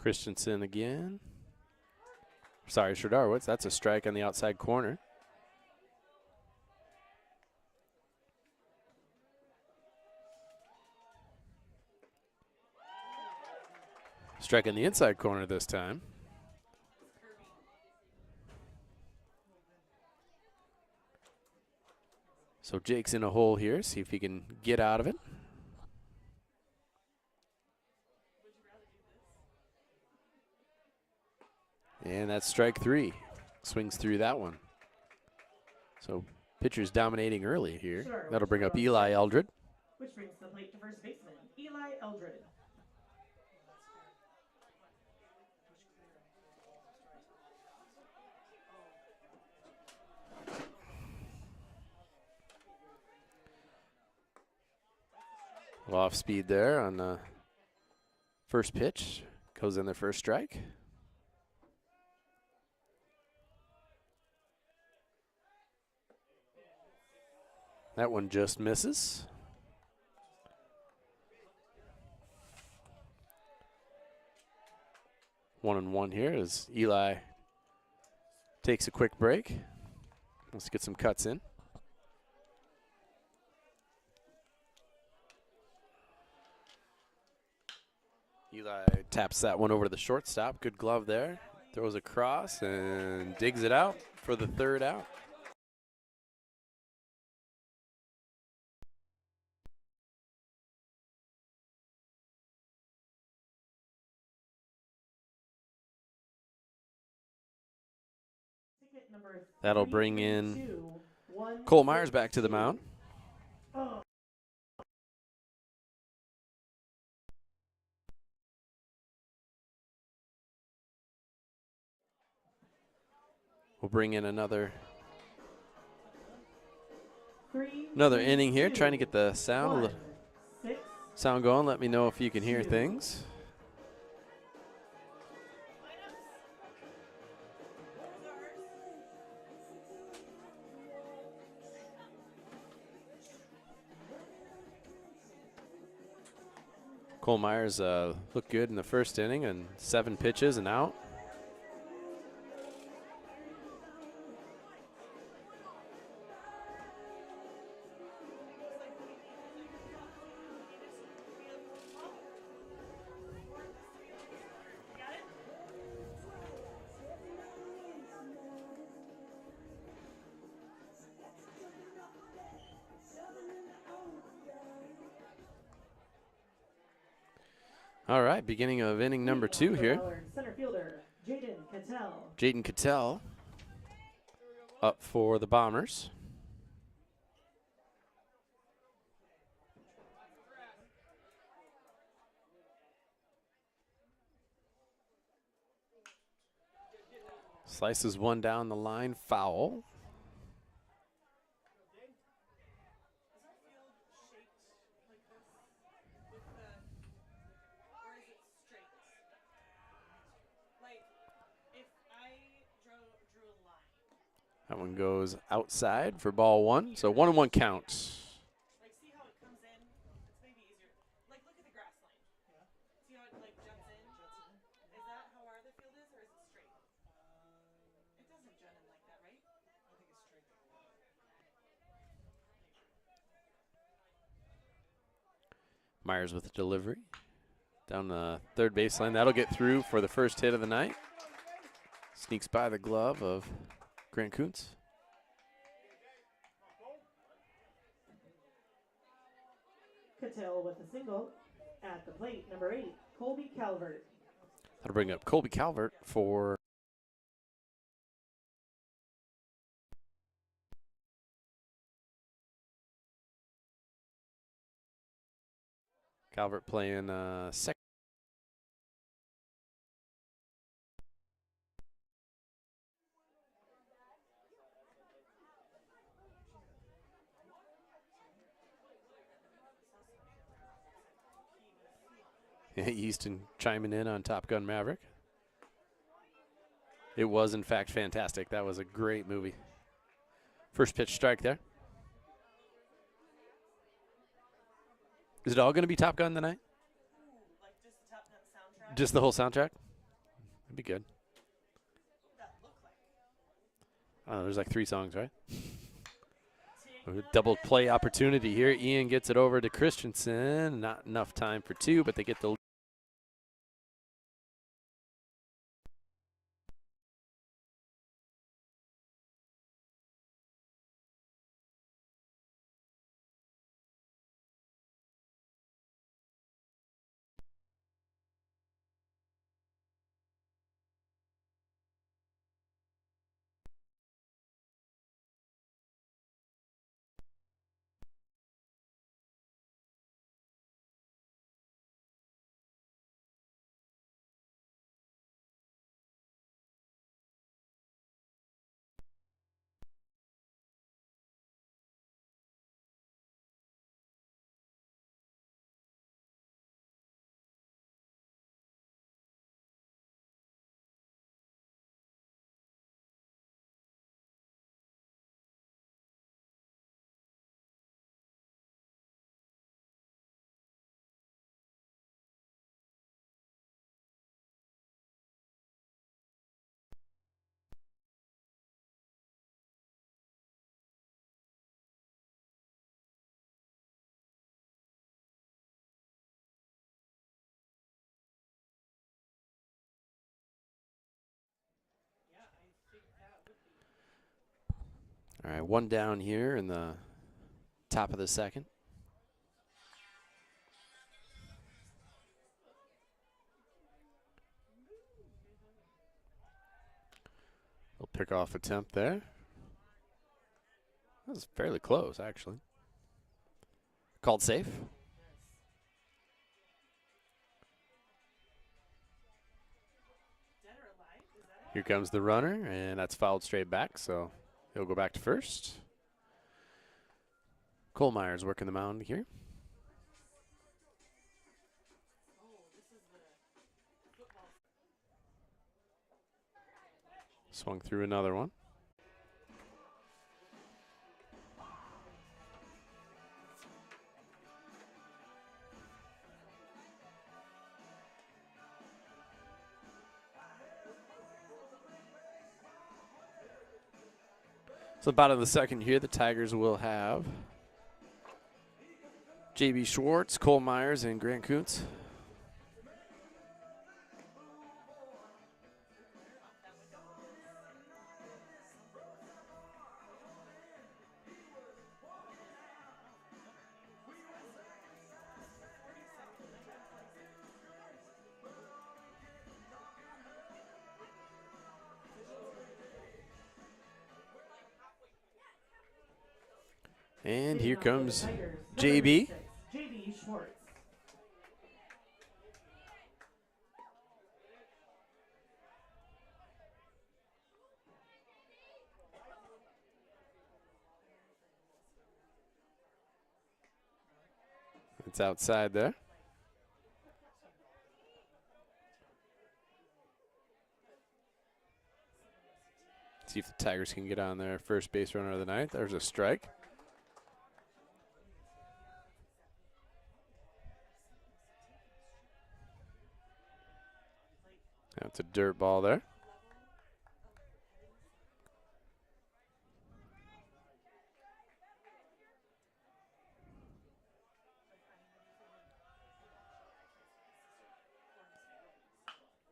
Christensen again. Sorry, Sherdarwitz. That's a strike on the outside corner. Strike in the inside corner this time. So Jake's in a hole here. See if he can get out of it. And that's strike 3. Swings through that one. So pitcher's dominating early here. Sure, That'll bring up Eli Eldred. Which brings the plate to first baseman, Eli Eldred. Off speed there on the first pitch. Goes in the first strike. That one just misses. One and one here as Eli takes a quick break. Let's get some cuts in. Eli taps that one over to the shortstop. Good glove there. Throws across and digs it out for the third out. That'll bring in Cole Myers back to the mound. We'll bring in another inning here, trying to get the sound going. Let me know if you can hear things. Cole Myers looked good in the first inning and 7 pitches and out. All right, beginning of inning number 2 here. Ballard, center fielder, Jaden Cattell up for the Bombers. Slices one down the line, foul. That one goes outside for ball 1. So 1-1 count. Like, see how it comes in? It's maybe easier. Like, look at the grass line. Yeah. See how it, like, juts in? Is that how our other field is, or is it straight? It doesn't jut in like that, right? I think it's straight. Myers with the delivery. Down the third baseline. That'll get through for the first hit of the night. Sneaks by the glove of Grant Kuntz. Cattell with a single. At the plate, number 8, Colby Calvert. That'll bring up Colby Calvert for Calvert playing second. Easton chiming in on Top Gun Maverick. It was, in fact, fantastic. That was a great movie. First pitch strike there. Is it all going to be Top Gun tonight? Like, just the Top Gun soundtrack? Just the whole soundtrack? That'd be good. That look like. I don't know, there's like 3 songs, right? A double play opportunity here. Ian gets it over to Christensen. Not enough time for 2, but they get the. All right, 1 down here in the top of the 2nd. Little pick-off attempt there. That was fairly close, actually. Called safe. Dead or alive? Is that it? Here comes the runner, and that's fouled straight back, so he'll go back to first. Cole Myers working the mound here. Oh, this is the football. Swung through another one. So bottom of the 2nd here, the Tigers will have J.B. Schwartz, Cole Myers, and Grant Kuntz. And here comes JB. JB Schwartz. It's outside there. See if the Tigers can get on their first base runner of the night. There's a strike. That's a dirt ball there.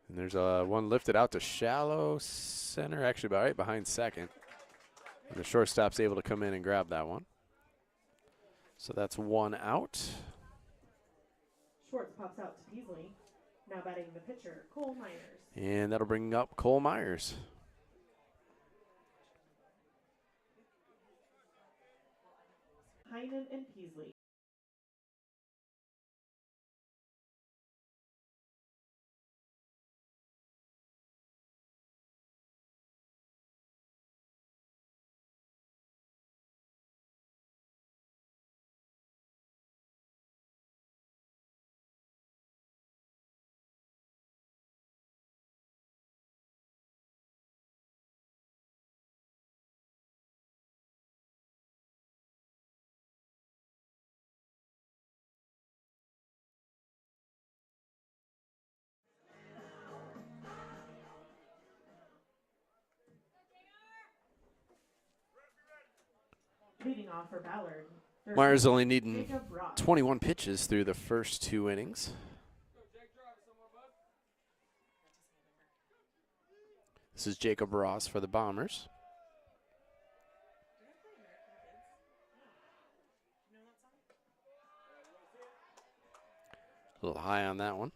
And there's one lifted out to shallow center, actually about right behind second. And the shortstop's able to come in and grab that one. So that's 1 out. Schwartz pops out to Peasley. Now batting the pitcher, Cole Myers. And that'll bring up Cole Myers. Heinen and Peasley. Leading off for Ballard. Third Myers base, only needing Jacob Ross. 21 pitches through the first 2 innings. This is Jacob Ross for the Bombers. A little high on that one.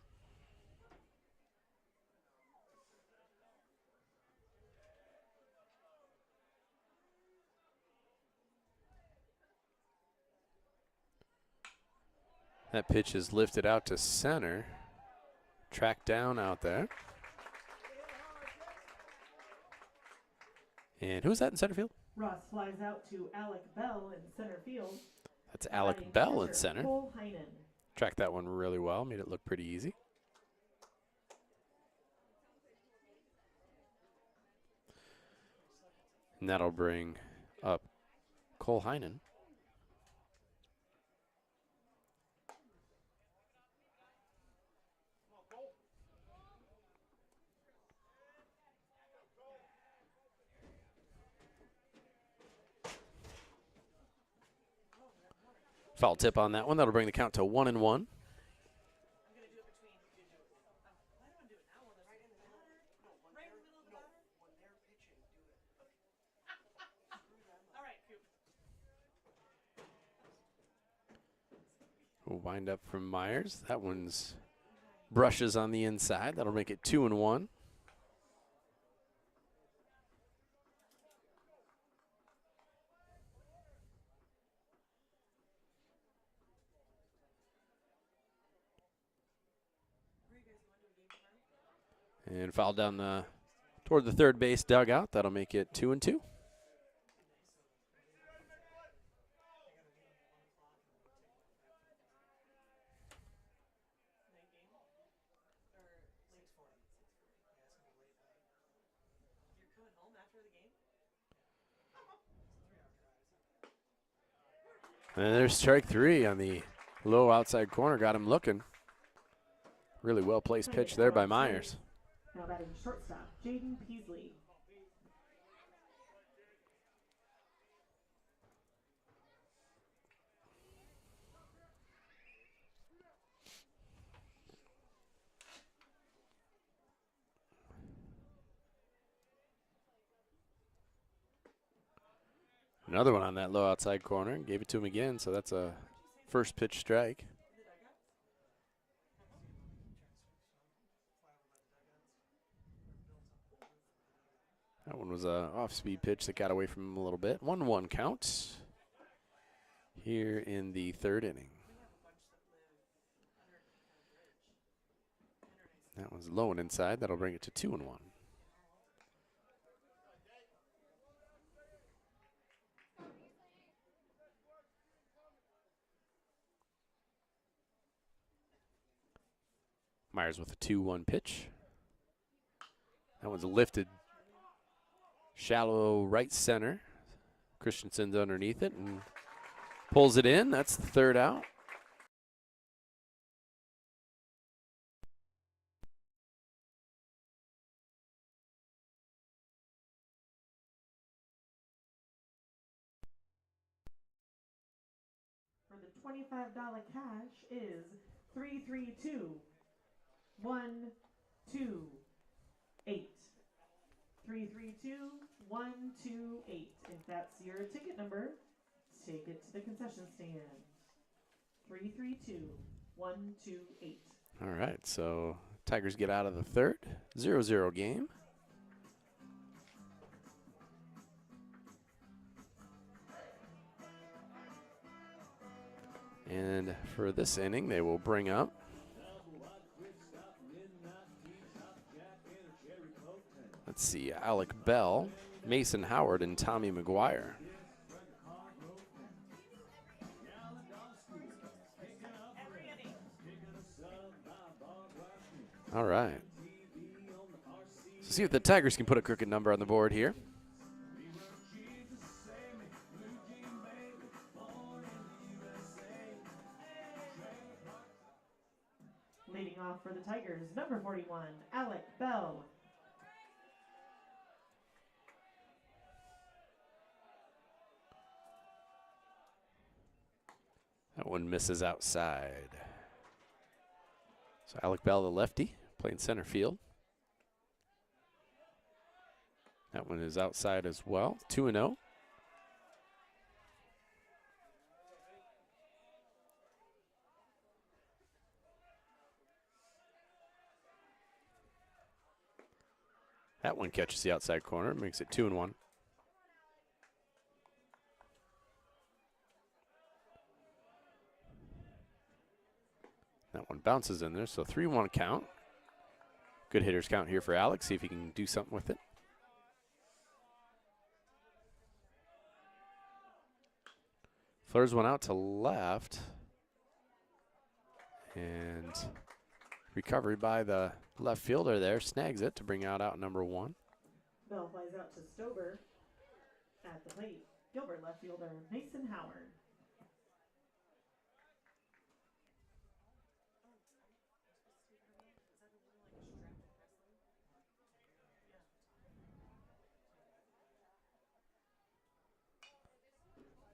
That pitch is lifted out to center. Tracked down out there. And who's that in center field? Ross flies out to Alec Bell in center field. That's Alec Batting Bell in catcher, center. Cole Heinen. Tracked that one really well. Made it look pretty easy. And that'll bring up Cole Heinen. Foul tip on that one. That'll bring the count to 1-1. I'm gonna do it between. Why do I do it now? When there's right in the middle. Right in the middle of the batter. When they're pitching, do it. All right, Coop. We'll wind up from Myers. That one's brushes on the inside. That'll make it 2-1. And foul down toward the third base dugout. That'll make it 2-2. You're coming home after the game? And there's strike 3 on the low outside corner. Got him looking. Really well placed pitch there by Myers. Now batting shortstop, Jaden Peasley. Another one on that low outside corner. Gave it to him again, so that's a first pitch strike. That one was a off-speed pitch that got away from him a little bit. 1-1 count here in the third inning. That one's low and inside. That'll bring it to 2-1. Myers with a 2-1 pitch. That one's lifted shallow right center. Christensen's underneath it and pulls it in. That's the third out. For the $25 cash is 332-128. 332-128. If that's your ticket number, take it to the concession stand. 332-128. All right, so Tigers get out of the third. 0-0 game. And for this inning, they will bring up let's see, Alec Bell, Mason Howard, and Tommy McGuire. All right. So see if the Tigers can put a crooked number on the board here. Leading off for the Tigers, number 41, Alec Bell. That one misses outside. So Alec Bell, the lefty, playing center field. That one is outside as well. 2-0. That one catches the outside corner, makes it 2-1. That one bounces in there, so 3-1 count. Good hitters count here for Alex. See if he can do something with it. Flares one out to left. And recovery by the left fielder there. Snags it to bring out number 1. Bell flies out to Stober. At the plate, Gilbert left fielder Mason Howard.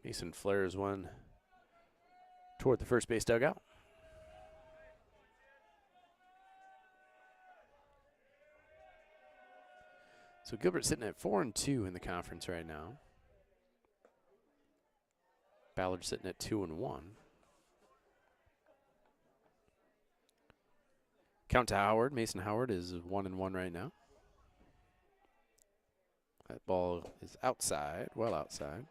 Mason flares one toward the first base dugout. So Gilbert's sitting at 4-2 in the conference right now. Ballard sitting at 2-1. Count to Howard. Mason Howard is 1-1 right now. That ball is outside, well outside.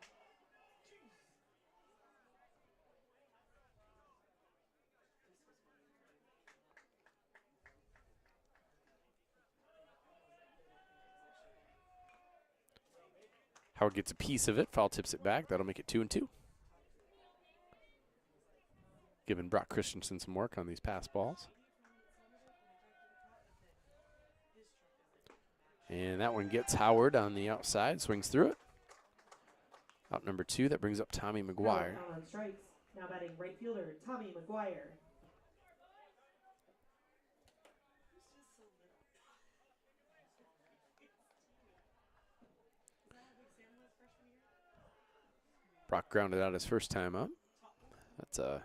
Howard gets a piece of it, foul tips it back. That'll make it 2-2. Giving Brock Christensen some work on these pass balls. And that one gets Howard on the outside, swings through it. Out number 2, that brings up Tommy McGuire. On strikes. Now batting right fielder Tommy McGuire. Brock grounded out his first time up. That's a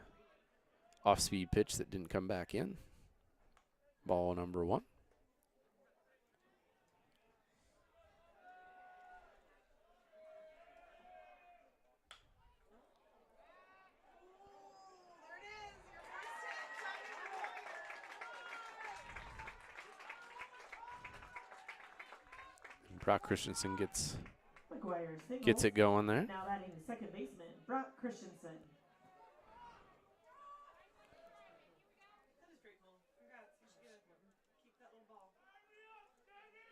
off-speed pitch that didn't come back in. Ball number 1. And Brock Christensen gets it going there. Now batting second baseman Brock Christensen. That is pretty cool. Congrats. You should keep that little ball. I feel like Brock may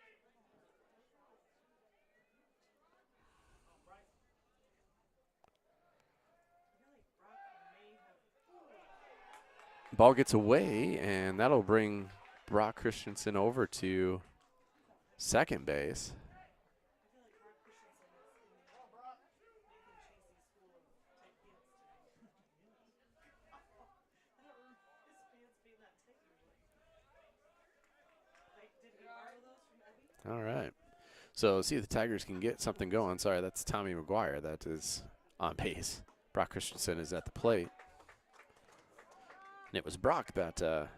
have. Ball gets away, and that'll bring Brock Christensen over to second base. All right. So see if the Tigers can get something going. Sorry, that's Tommy McGuire that is on base. Brock Christensen is at the plate. And it was Brock that had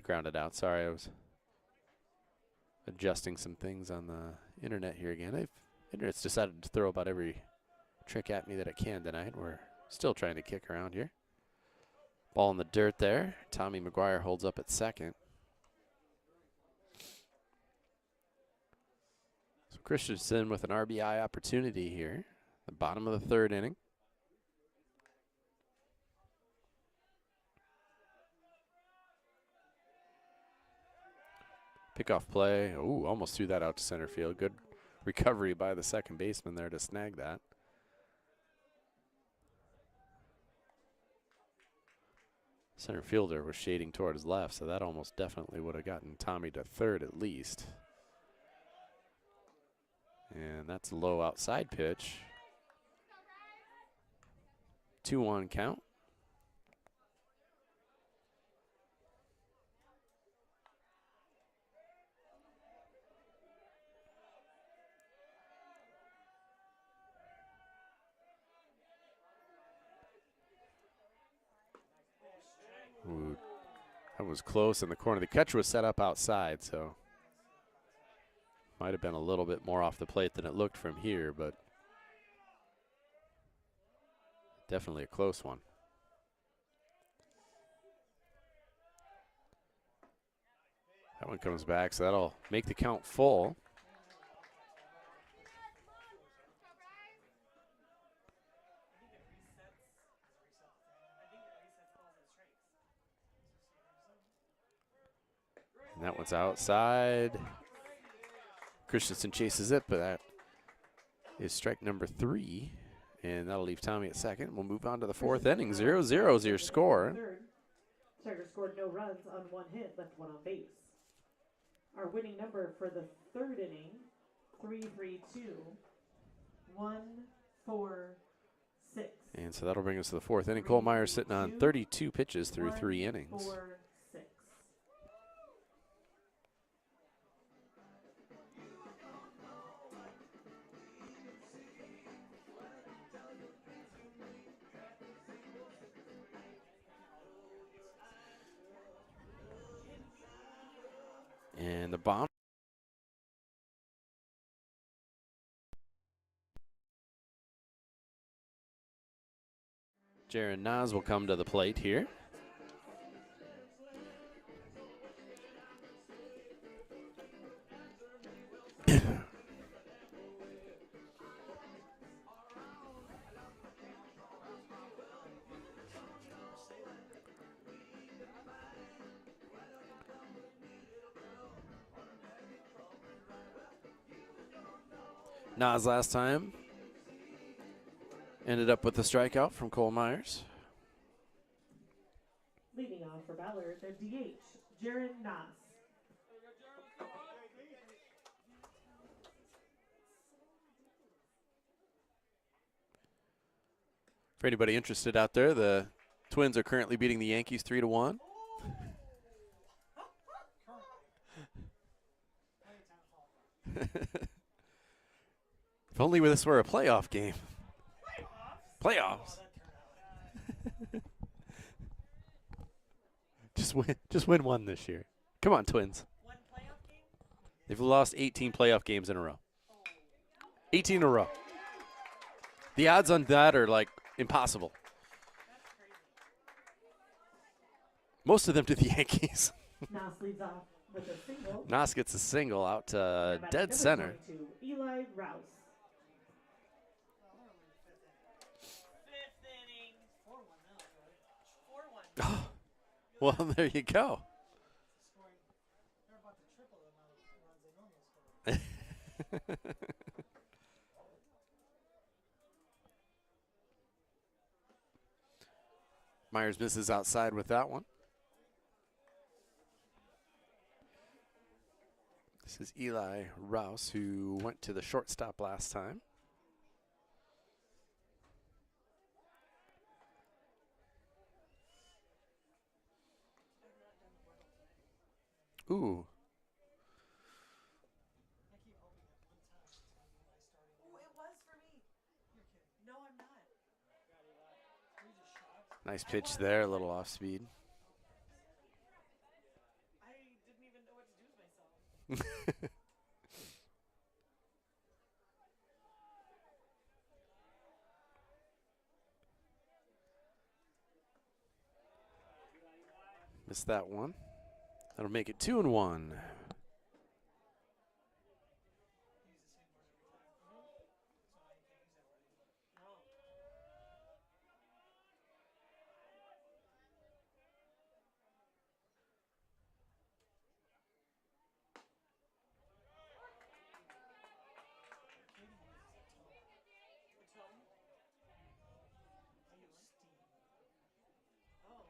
grounded out. Sorry, I was adjusting some things on the internet here again. Internet's decided to throw about every trick at me that it can tonight. We're still trying to kick around here. Ball in the dirt there. Tommy McGuire holds up at second. So Christensen with an RBI opportunity here. The bottom of the 3rd inning. Pickoff play. Ooh, almost threw that out to center field. Good recovery by the second baseman there to snag that. Center fielder was shading toward his left, so that almost definitely would have gotten Tommy to third at least. And that's a low outside pitch. 2-1 count. That was close in the corner. The catcher was set up outside, so might have been a little bit more off the plate than it looked from here, but definitely a close one. That one comes back, so that'll make the count full. And that one's outside. Christensen chases it, but that is strike number 3. And that'll leave Tommy at second. We'll move on to the 4th inning. 0-0 is your score. Third. Tigers scored no runs on 1 hit, left 1 on base. Our winning number for the 3rd inning, 3-3-2, 1-4-6. And so that'll bring us to the 4th inning. Cole Myers sitting on 32 pitches through 3 innings. 1-4-6. And the bomb. Jaron Nas will come to the plate here. Nas last time ended up with a strikeout from Cole Myers. Leading off for Ballard, their DH, Jaron Nas. For anybody interested out there, the Twins are currently beating the Yankees 3-1. If only this were a playoff game. Playoffs. Just win one this year. Come on, Twins. One playoff game? They've lost 18 playoff games in a row. 18 in a row. The odds on that are like impossible. Most of them to the Yankees. Nas leads off with a single. Nas gets a single out to Batting dead number center. 22, Eli Rouse. 5th inning. 4-1. 4-1. Well, there you go. Myers misses outside with that one. This is Eli Rouse, who went to the shortstop last time. Ooh. Ooh, it was for me. No, I'm not. Nice pitch there, a little off speed. I didn't even know what to do with myself. Missed that one. That'll make it 2-1. Oh,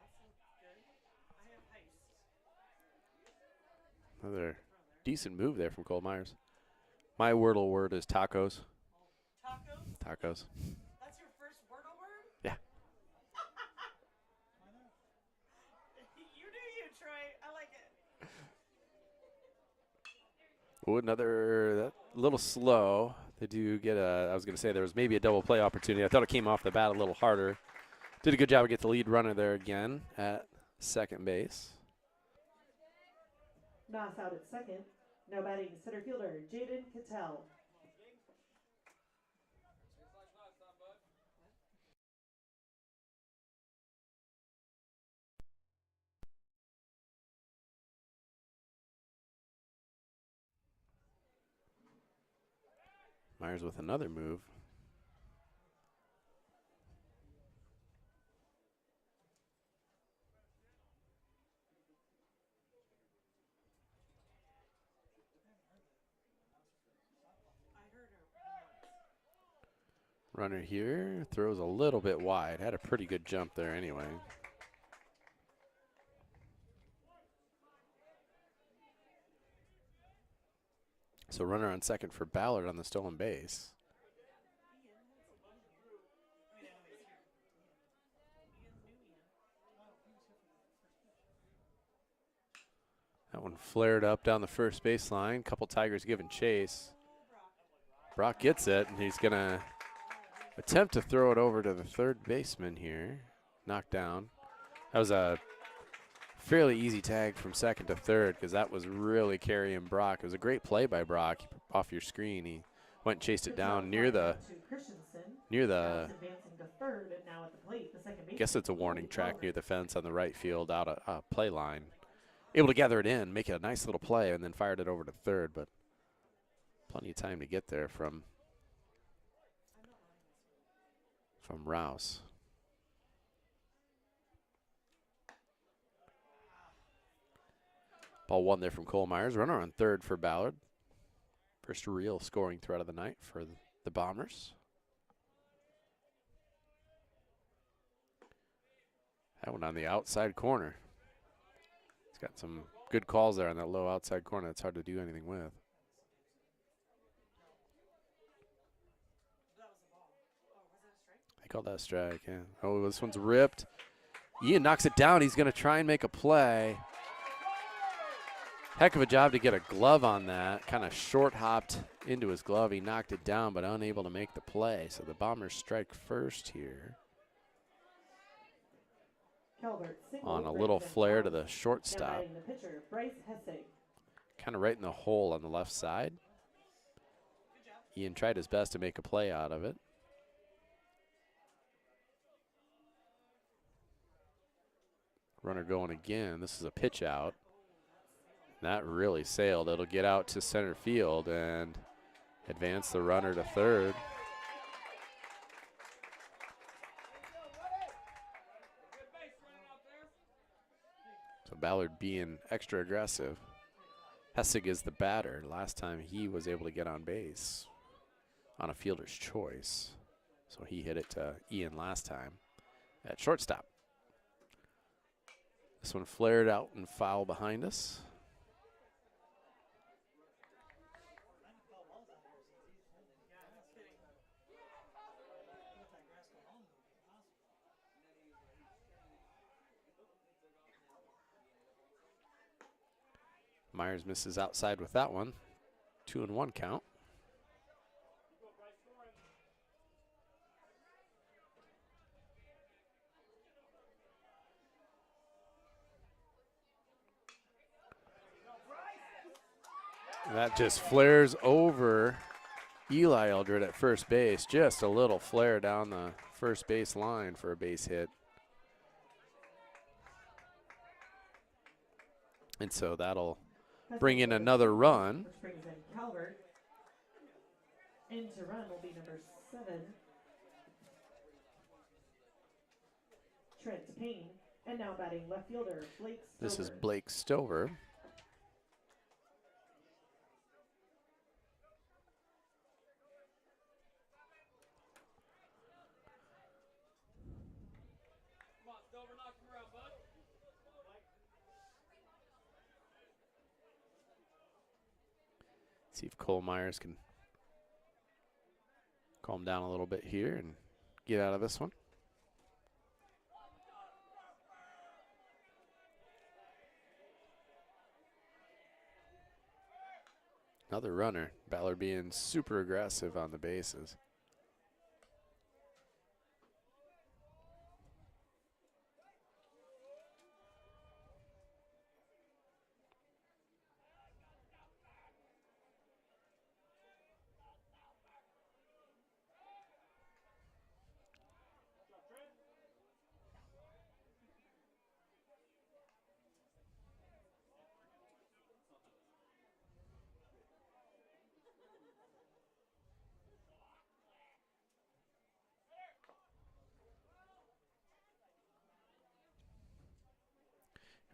that sounds good. I have heist. Another decent move there from Cole Myers. My Wordle word is tacos. Tacos? Tacos. That's your first Wordle word? Yeah. You do you, Troy. I like it. Oh, another that little slow. They do get a, I was going to say there was maybe a double play opportunity. I thought it came off the bat a little harder. Did a good job to get the lead runner there again at second base. Knoss out at second. Now batting center fielder Jaden Cattell. Myers with another move. Runner here, throws a little bit wide. Had a pretty good jump there anyway. So runner on second for Ballard on the stolen base. That one flared up down the first baseline. Couple Tigers giving chase. Brock gets it, and he's going to attempt to throw it over to the third baseman here. Knocked down. That was a fairly easy tag from second to third because that was really carrying Brock. It was a great play by Brock off your screen. He went and chased it down near the Advancing to third, and now at the plate, the second baseman. guess it's a warning track near the fence on the right field out a play line. Able to gather it in, make it a nice little play, and then fired it over to third, but plenty of time to get there from Rouse. Ball one there from Cole Myers. Runner on third for Ballard. First real scoring threat of the night for the Bombers. That one on the outside corner. He's got some good calls there on that low outside corner. It's hard to do anything with. They called that a strike, yeah. Oh, this one's ripped. Ian knocks it down. He's going to try and make a play. Heck of a job to get a glove on that. Kind of short hopped into his glove. He knocked it down, but unable to make the play. So the Bombers strike first here. On a little flare to the shortstop. Kind of right in the hole on the left side. Ian tried his best to make a play out of it. Runner going again. This is a pitch out. That really sailed. It'll get out to center field and advance the runner to third. So Ballard being extra aggressive. Hessig is the batter. Last time he was able to get on base on a fielder's choice. So he hit it to Ian last time at shortstop. This one flared out and foul behind us. Myers misses outside with that one. 2-1 count. That just flares over Eli Eldred at first base. Just a little flare down the first base line for a base hit. And so that'll bring in another run. Which brings in Calvert. In to run will be number 7. Trent Payne. And now batting left fielder Blake Stover. This is Blake Stover. See if Cole Myers can calm down a little bit here and get out of this one. Another runner. Ballard being super aggressive on the bases.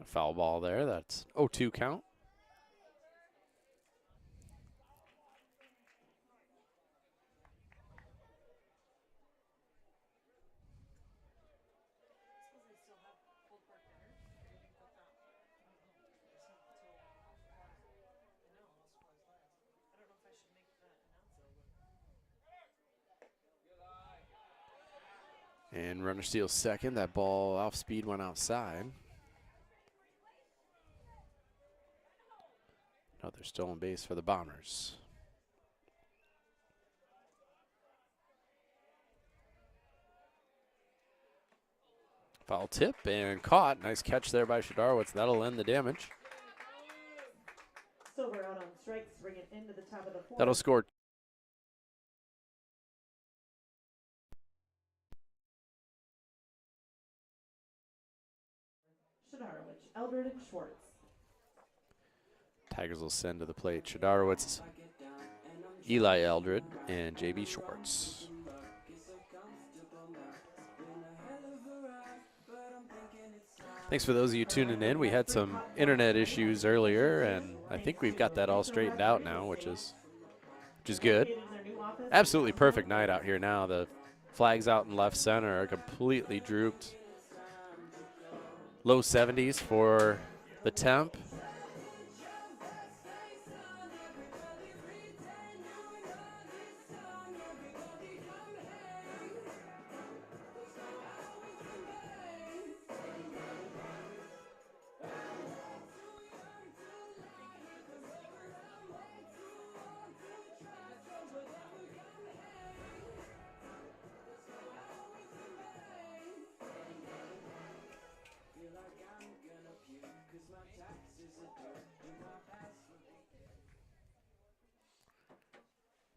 A foul ball there. That's 0-2 count. Suppose they still have pulled pork dinner. What do you think about that? I know. I don't know if I should make the announcement. And runner steals second. That ball off speed went outside. Another stolen base for the Bombers. Foul tip and caught. Nice catch there by Shadarwitz. That'll end the damage. Silver out on strikes, bring it into the top of the fourth. That'll score. Shadarowicz, Eldred, and Schwartz. Tigers will send to the plate Shadarwitz, Eli Eldred, and JB Schwartz. Thanks for those of you tuning in. We had some internet issues earlier, and I think we've got that all straightened out now, which is good. Absolutely perfect night out here now. The flags out in left center are completely drooped. Low 70s for the temp.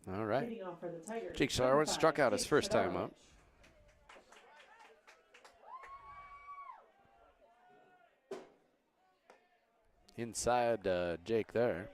All right. Jake Shadarwitz struck out his first time up. Inside Jake there.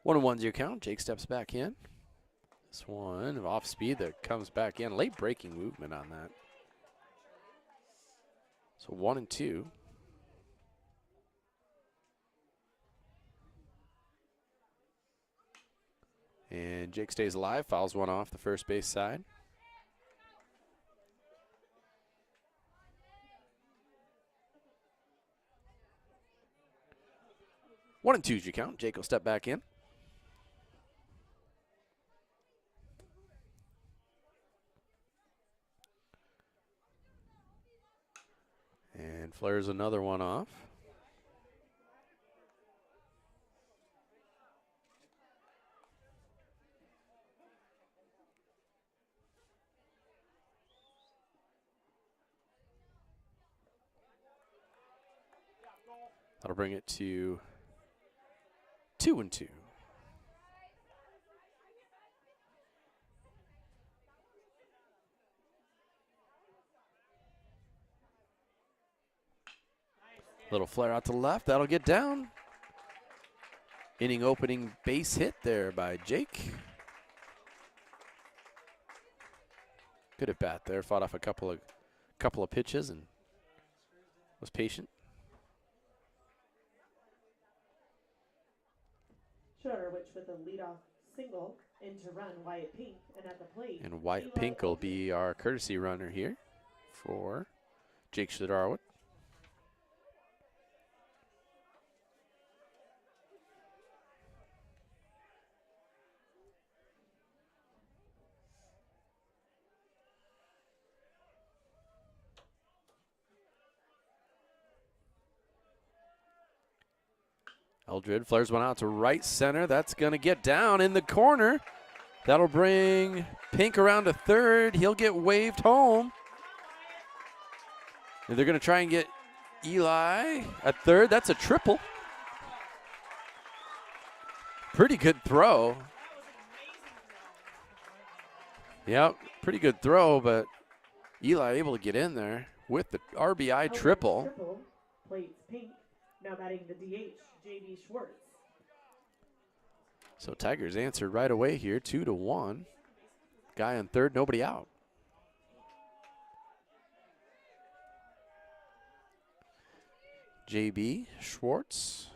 One and one's your count. Jake steps back in. This one off speed that comes back in. Late breaking movement on that. So 1-2. And Jake stays alive, fouls one off the first base side. One and two's your count. Jake will step back in. And flares another one off. That'll bring it to 2-2. Little flare out to the left. That'll get down. Inning opening base hit there by Jake. Good at bat there. Fought off a couple of pitches and was patient. Shadarowicz with a leadoff single into run Wyatt Pink, and at the plate. And Wyatt Pink will be our courtesy runner here for Jake Shadarowicz. Eldred flares one out to right center. That's going to get down in the corner. That'll bring Pink around to third. He'll get waved home. And they're going to try and get Eli at third. That's a triple. Pretty good throw. That was an amazing throw. Yep, pretty good throw, but Eli able to get in there with the RBI Albert triple. Triple, plates pink. Now batting the DH, JB Schwartz. So Tigers answered right away here, 2-1. Guy on third, nobody out. JB Schwartz.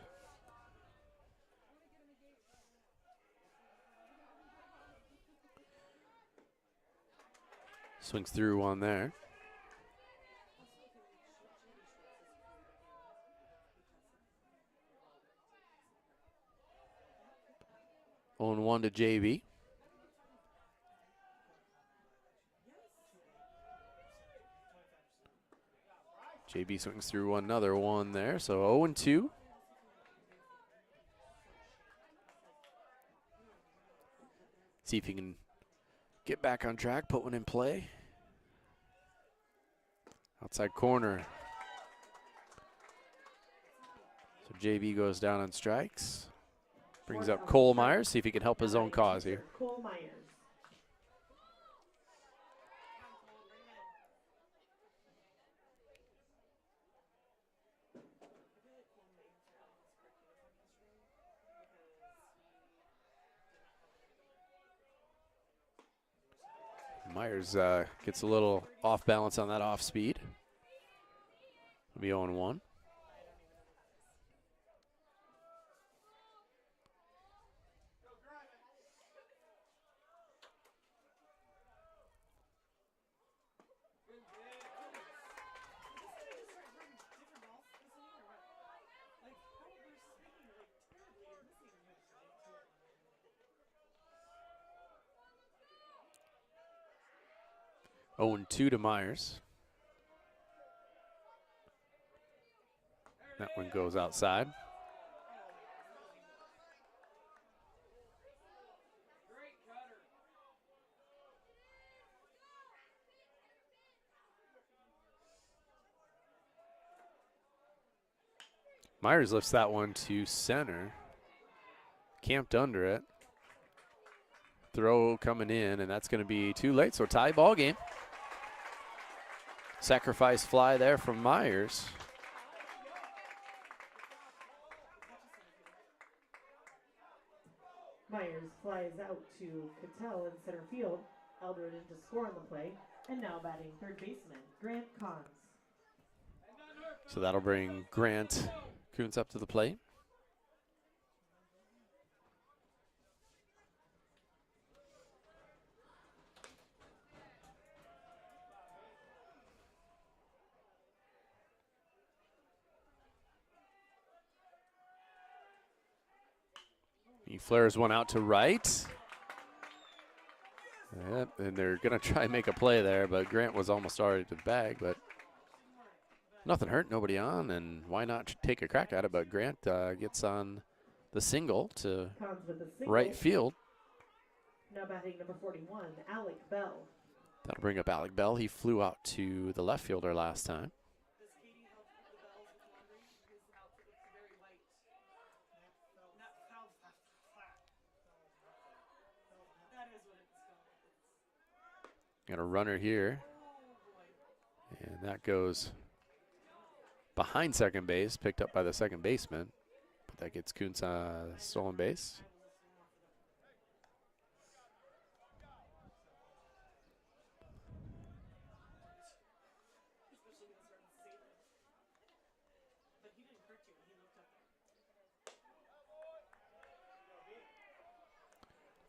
Swings through one there. 0-1 to JB. JB swings through another one there, so 0-2. See if he can get back on track, put one in play. Outside corner. So JB goes down on strikes. Brings up Cole Myers, see if he can help his own cause here. Cole Myers. Myers gets a little off balance on that off speed. It'll be 0-1. Oh, and 2 to Myers. That one goes outside. Myers lifts that one to center. Camped under it. Throw coming in, and that's going to be too late, so tie ball game. Sacrifice fly there from Myers. Myers flies out to Cattell in center field. Eldred in to score on the play. And now batting third baseman, Grant Cons. So that'll bring Grant Kuntz up to the plate. He flares one out to right. Yep, and they're going to try and make a play there, but Grant was almost already to the bag, but nothing hurt, nobody on, and why not take a crack at it? But Grant gets on the single to Cons with a single. right field. Now batting number 41, Alec Bell. That'll bring up Alec Bell. He flew out to the left fielder last time. Does Katie help with the bells if you're wondering? His outfit looks very white. Not flat. That is what it's called. Got a runner here, and that goes behind second base, picked up by the second baseman. But that gets Kuntz stolen base.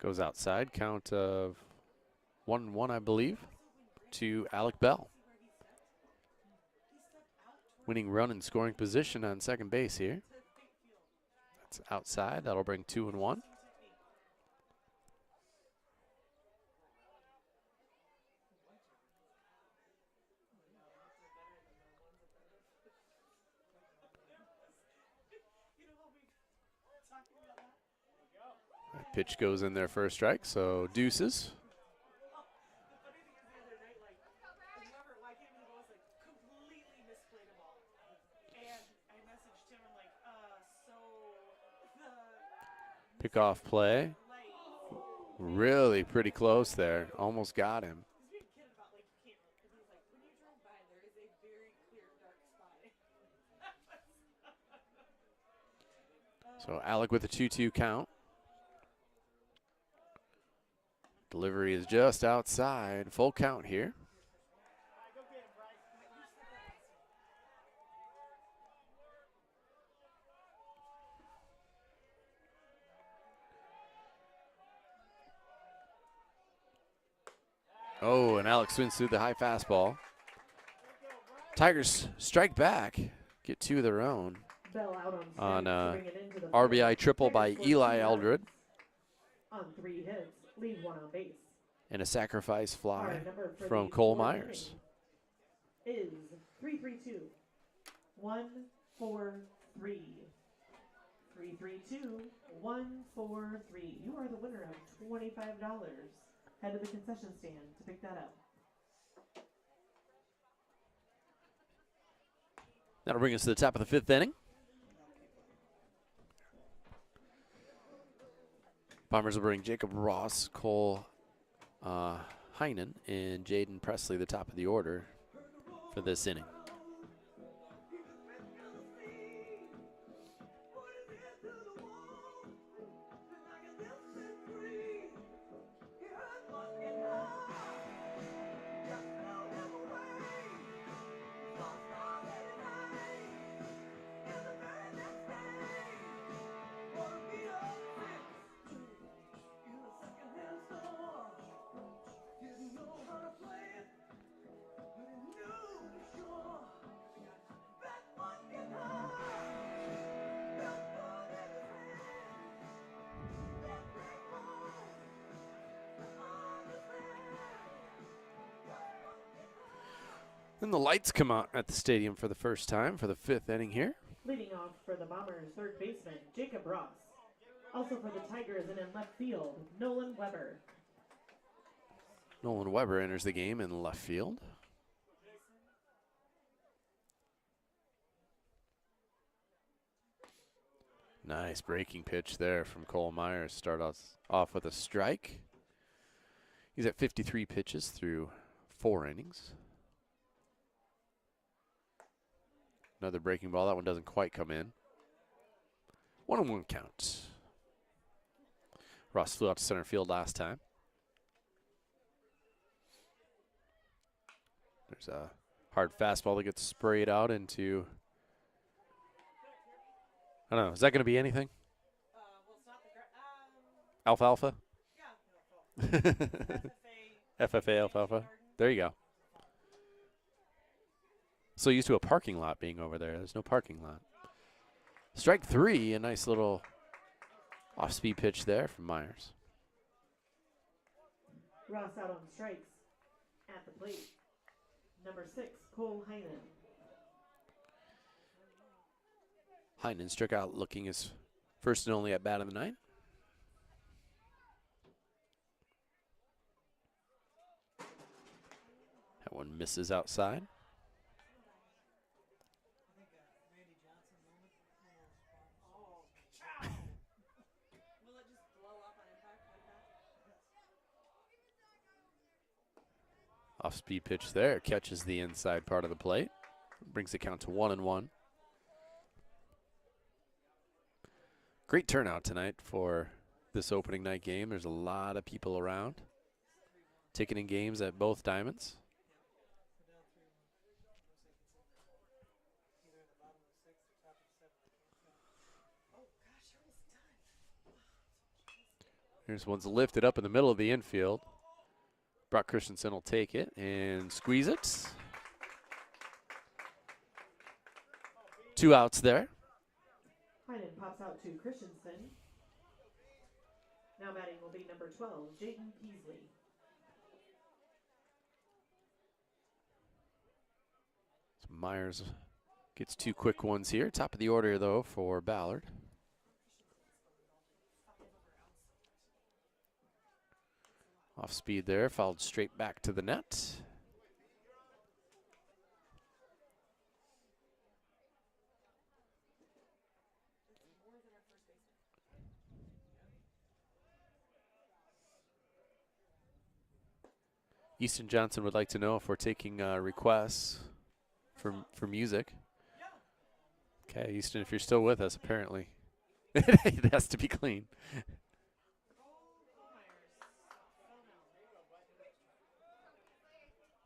Goes outside, count of 1-1, I believe, to Alec Bell. Winning run and scoring position on second base here. That's outside. That'll bring 2-1. That pitch goes in there for a strike, so deuces. Pickoff play. Really pretty close there. Almost got him. He's being kidded about like you can't. He's like, when you drove by, there is a very clear dark spot. So Alec with a 2-2 count. Delivery is just outside. Full count here. Oh, and Alex swings through the high fastball. Tigers strike back, get two of their own Bell out on strikes to bring it into the RBI fifth. triple Tigers by score Eli 2 Eldred runs. On 3 hits, leave 1 on base. and a sacrifice fly Our number for from the Cole fourth Myers. inning is 332 143. 332 143. You are the winner of $25. Head to the concession stand to pick that up. That'll bring us to the top of the fifth inning. Bombers will bring Jacob Ross, Cole Heinen, and Jaden Presley the top of the order for this inning. And the lights come out at the stadium for the first time for the fifth inning here. Leading off for the Bombers, third baseman Jacob Ross. Also for the Tigers and in left field, Nolan Weber. Nolan Weber enters the game in left field. Nice breaking pitch there from Cole Myers. Start off with a strike. He's at 53 pitches through 4 innings. Another breaking ball. That one doesn't quite come in. 1-1 count. Ross flew out to center field last time. There's a hard fastball that gets sprayed out into, I don't know, is that going to be anything? Well, it's not the Alfalfa? yeah. FFA alfalfa. There you go. So used to a parking lot being over there. There's no parking lot. Strike 3, a nice little off-speed pitch there from Myers. Ross out on strikes at the plate. Number 6, Cole Heinen. Heinen struck out looking his first and only at bat of the night. That one misses outside. Will it just blow up on impact like that? Off-speed pitch there. Catches the inside part of the plate. Brings the count to 1-1. Great turnout tonight for this opening night game. There's a lot of people around. Ticketing games at both diamonds. Here's one's lifted up in the middle of the infield. Brock Christensen will take it and squeeze it. 2 outs there. Heinen pops out to Christensen. Now batting will be number 12, Jaden Peasley. So Myers gets 2 quick ones here. Top of the order, though, for Ballard. Off speed there, fouled straight back to the net. Easton Johnson would like to know if we're taking requests for music. Okay, Easton, if you're still with us, apparently. It has to be clean.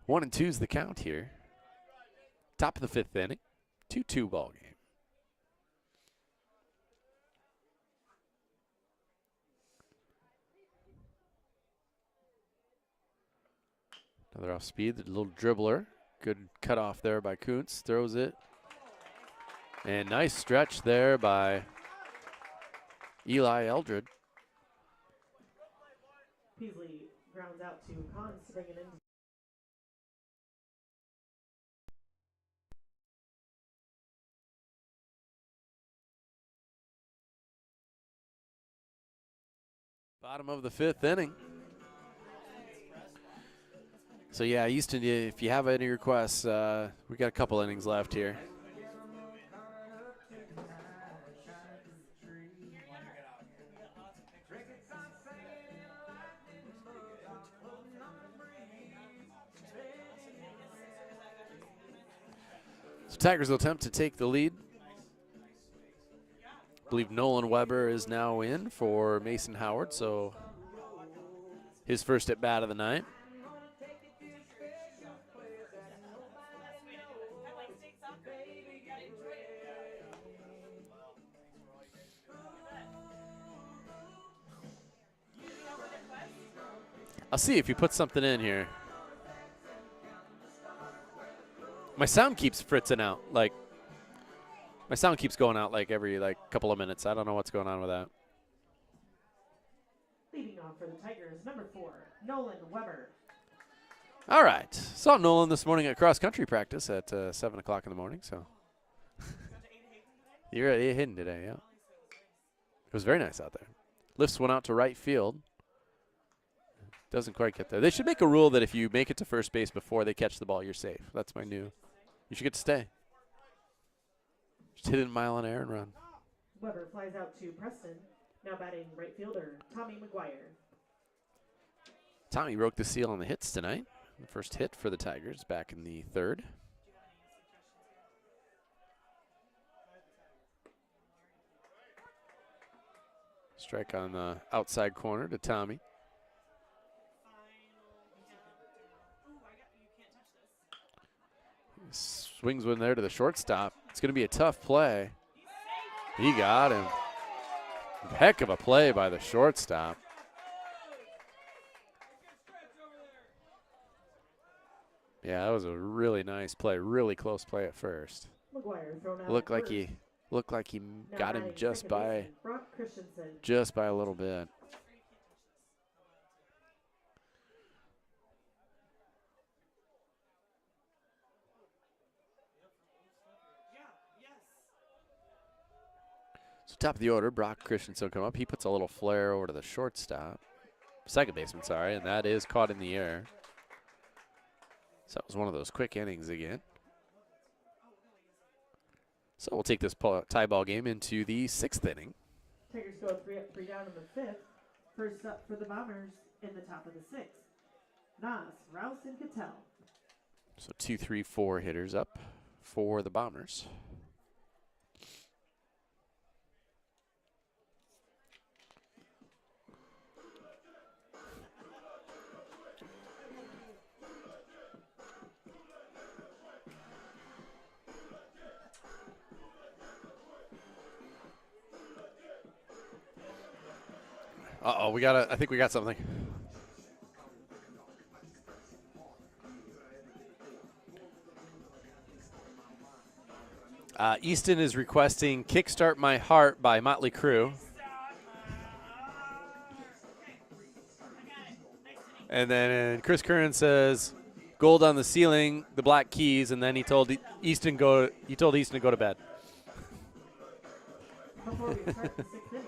1-2's the count here. Top of the 5th inning. 2-2 ball game. Another off speed, the little dribbler. Good cutoff there by Kuntz. Throws it. And nice stretch there by Eli Eldred. Peasley grounds out to Cons to bring it in. Bottom of the 5th inning. So yeah, Easton, if you have any requests, we got a couple innings left here. So Tigers will attempt to take the lead. I believe Nolan Weber is now in for Mason Howard, so his first at bat of the night. I'll see if he puts something in here. My sound keeps fritzing out. Like, my sound keeps going out like every couple of minutes. I don't know what's going on with that. Leading off for the Tigers, number 4, Nolan Weber. All right. Saw Nolan this morning at cross-country practice at 7 o'clock in the morning. So you're at Hayden today, yeah. It was very nice out there. Lifts one out to right field. Doesn't quite get there. They should make a rule that if you make it to first base before they catch the ball, you're safe. That's my new. You should get to stay. Just hit it a mile in air and run. Weber flies out to Preston. Now batting right fielder, Tommy McGuire. Tommy broke the seal on the hits tonight. The first hit for the Tigers back in the 3rd. Strike on the outside corner to Tommy. Swings one there to the shortstop. It's going to be a tough play. He got him. Heck of a play by the shortstop. Yeah, that was a really nice play. Really close play at first. McGuire thrown out Looked at like first. he Now got him batting just second by baseman, Brock Christensen. a little bit. So top of the order, Brock Christensen will come up. He puts a little flare over to the shortstop. Second baseman, sorry, and that is caught in the air. So that was one of those quick innings again. So we'll take this tie ball game into the 6th inning. Tigers go 3 up, 3 down in the 5th. First up for the Bombers in the top of the 6th, Nas, Rouse, and Cattell. So 2, 3, 4 hitters up for the Bombers. Uh-oh, I think we got something. Easton is requesting Kickstart My Heart by Motley Crue. And then Chris Curran says Gold on the Ceiling, the Black Keys, and then he told Easton to go to bed. Before we start the 6th inning,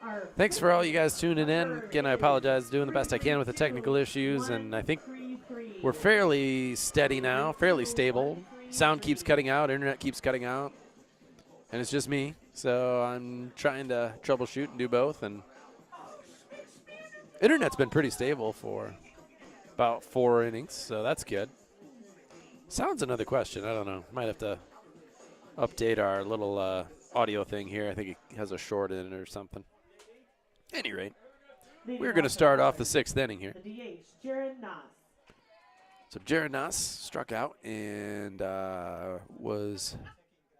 our Thanks for all you guys tuning in. Again, I apologize, doing the best I can with the technical issues, and I think we're fairly steady now, fairly stable. Sound keeps cutting out, internet keeps cutting out, and it's just me. So I'm trying to troubleshoot and do both, and internet's been pretty stable for about 4 innings, so that's good. Sounds another question. I don't know. Might have to update our little audio thing here. I think it has a short in it or something. Any rate, we're going to start off the 6th inning here. The DH, Jaron Noss. So Jaron Noss struck out and got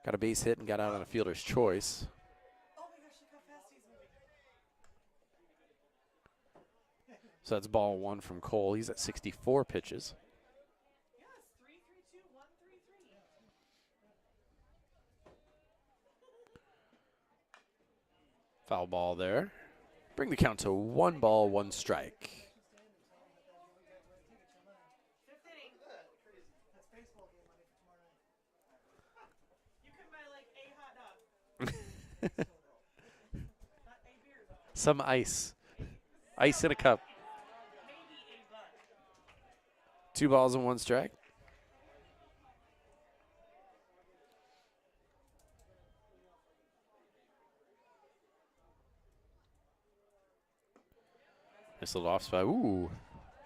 a base hit and got out on a fielder's choice. Oh my gosh, look how fast he's moving. So that's ball 1 from Cole. He's at 64 pitches. Yes, 3, 3, 2, 1, 3, 3. Foul ball there. Bring the count to 1 ball, 1 strike. 5th inning. You can buy like a hot dog, not a beer though. Some ice. Ice in a cup. Maybe a bud. 2 balls and 1 strike. Nice little off spot. Ooh,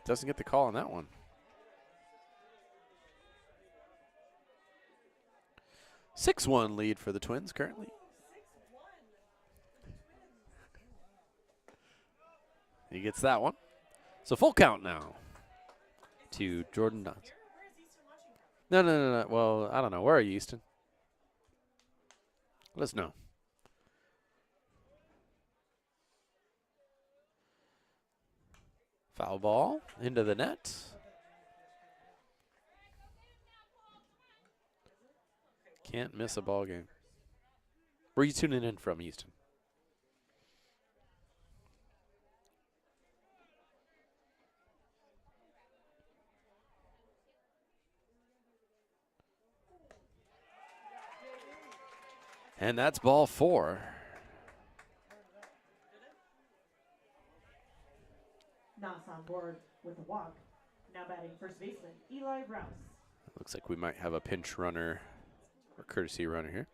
doesn't get the call on that one. 6-1 lead for the Twins currently. 6-1. He gets that one. So full count now to Jordan Noss. Where is Easton watching from? No. Well, I don't know. Where are you, Easton? Let us know. Foul ball into the net. Can't miss a ball game. Where are you tuning in from, Easton? And that's ball 4. Noss on board with a walk. Now batting first baseman, Eli Rouse. Looks like we might have a pinch runner or courtesy runner here.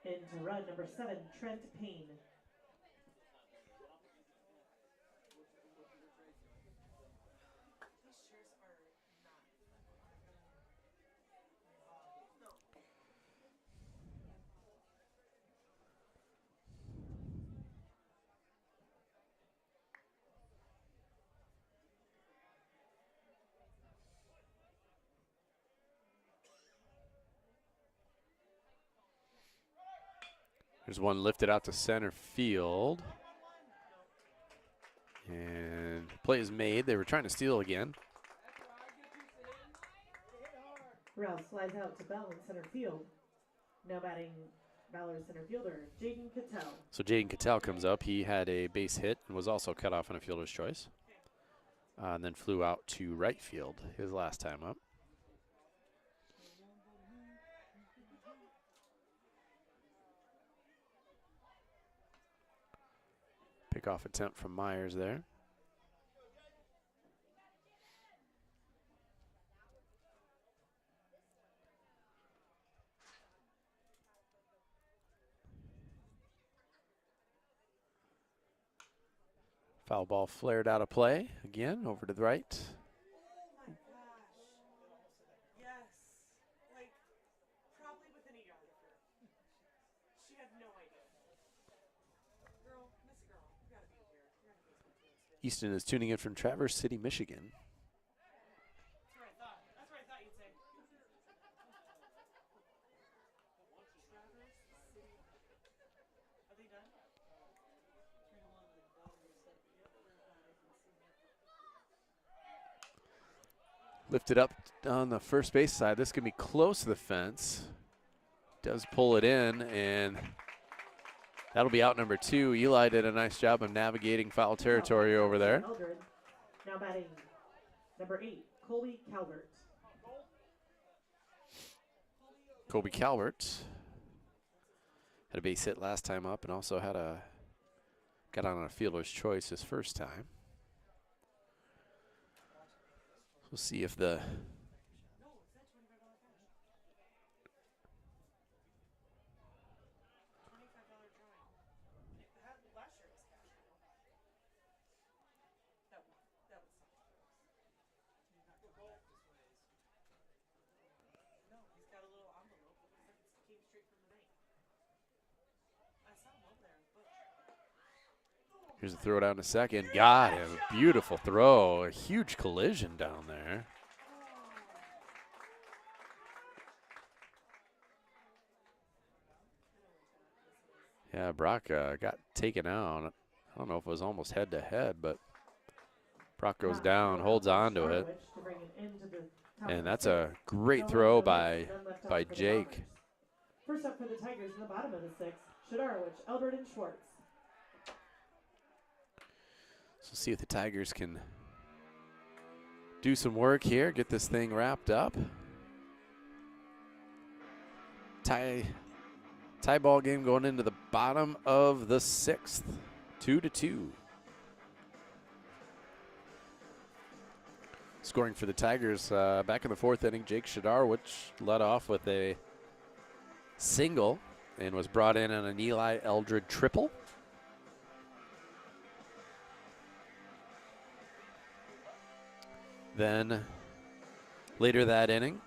Into run number 7, Trent Payne. These chairs are not. There's one lifted out to center field. And play is made. They were trying to steal again. Rouse slides out to Bell in center field. Now batting Ballard center fielder, Jaden Cattell. So Jaden Cattell comes up. He had a base hit and was also cut off on a fielder's choice. And then flew out to right field his last time up. Pickoff attempt from Myers there. Foul ball flared out of play again over to the right. Oh my gosh. Yes. Like, probably within a yard of her. She had no idea. Girl, Miss Girl, you gotta be here. You're on Facebook too. Easton is tuning in from Traverse City, Michigan. That's what I thought. That's what I thought you'd say. Traverse City. Are they done? Lifted up on the first base side. This can be close to the fence. Does pull it in, and that'll be out number 2. Eli did a nice job of navigating foul territory over there. Eldred. Now batting number 8, Colby Calvert. Kobe Calvert had a base hit last time up and also got on a fielder's choice his first time. We'll see if the $25 drawing. Last year was cash. Here's a throw down to second. Got him. Beautiful throw. A huge collision down there. Yeah, Brock got taken out. I don't know if it was almost head to head, but Brock goes down, holds on to it. And that's a great throw by Jake. First up for the Tigers in the bottom of the sixth, Shadarowicz, Eldred, and Schwartz. So see if the Tigers can do some work here, get this thing wrapped up. Tie ball game going into the bottom of the sixth, 2-2. Scoring for the Tigers back in the fourth inning, Jake Shadarowicz led off with a single and was brought in on an Eli Eldred triple. Then later that inning,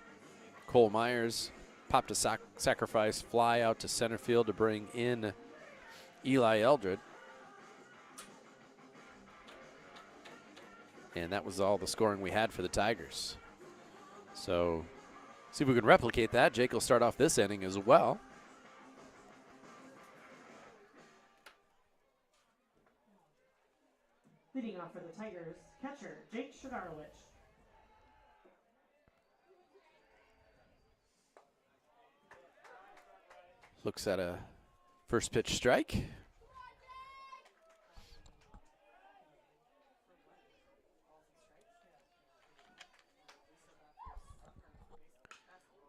Cole Myers popped a sacrifice fly out to center field to bring in Eli Eldred. And that was all the scoring we had for the Tigers. So see if we can replicate that. Jake will start off this inning as well. Leading off for the Tigers, catcher Jake Shadarowicz. Looks at a first pitch strike.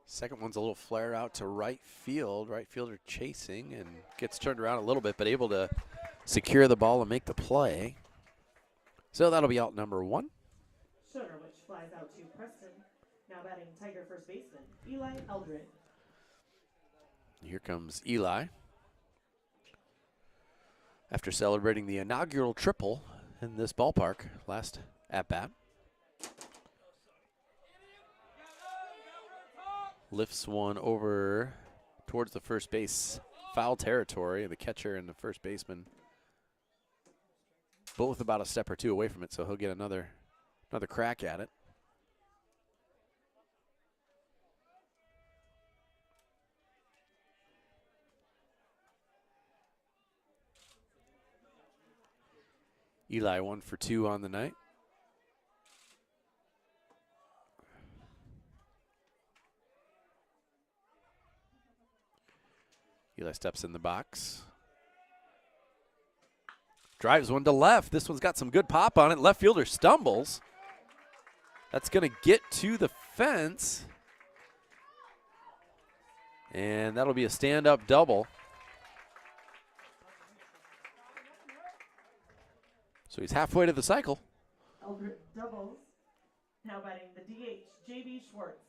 Second one's a little flare out to right field. Right fielder chasing and gets turned around a little bit, but able to secure the ball and make the play. So that'll be out number one. Shadarowicz flies out to Preston. Now batting Tiger first baseman, Eli Eldred. Here comes Eli. After celebrating the inaugural triple in this ballpark last at-bat. Lifts one over towards the first base foul territory. The catcher and the first baseman both about a step or two away from it, so he'll get another crack at it. Eli 1 for 2 on the night. Eli steps in the box. Drives one to left. This one's got some good pop on it. Left fielder stumbles. That's going to get to the fence. And that'll be a stand-up double. So he's halfway to the cycle. Eldred doubles. Now batting the DH, J.B. Schwartz.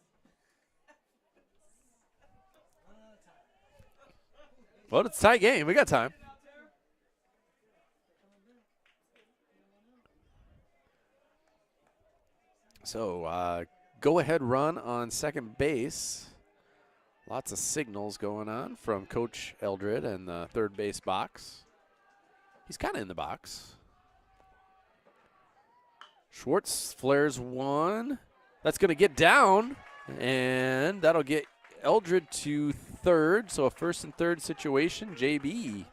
Well, it's a tight game. We got time. So, go-ahead run on second base. Lots of signals going on from Coach Eldred and the third base box. He's kind of in the box. Schwartz flares one. That's going to get down, and that'll get Eldred to third. So a first and third situation, JB.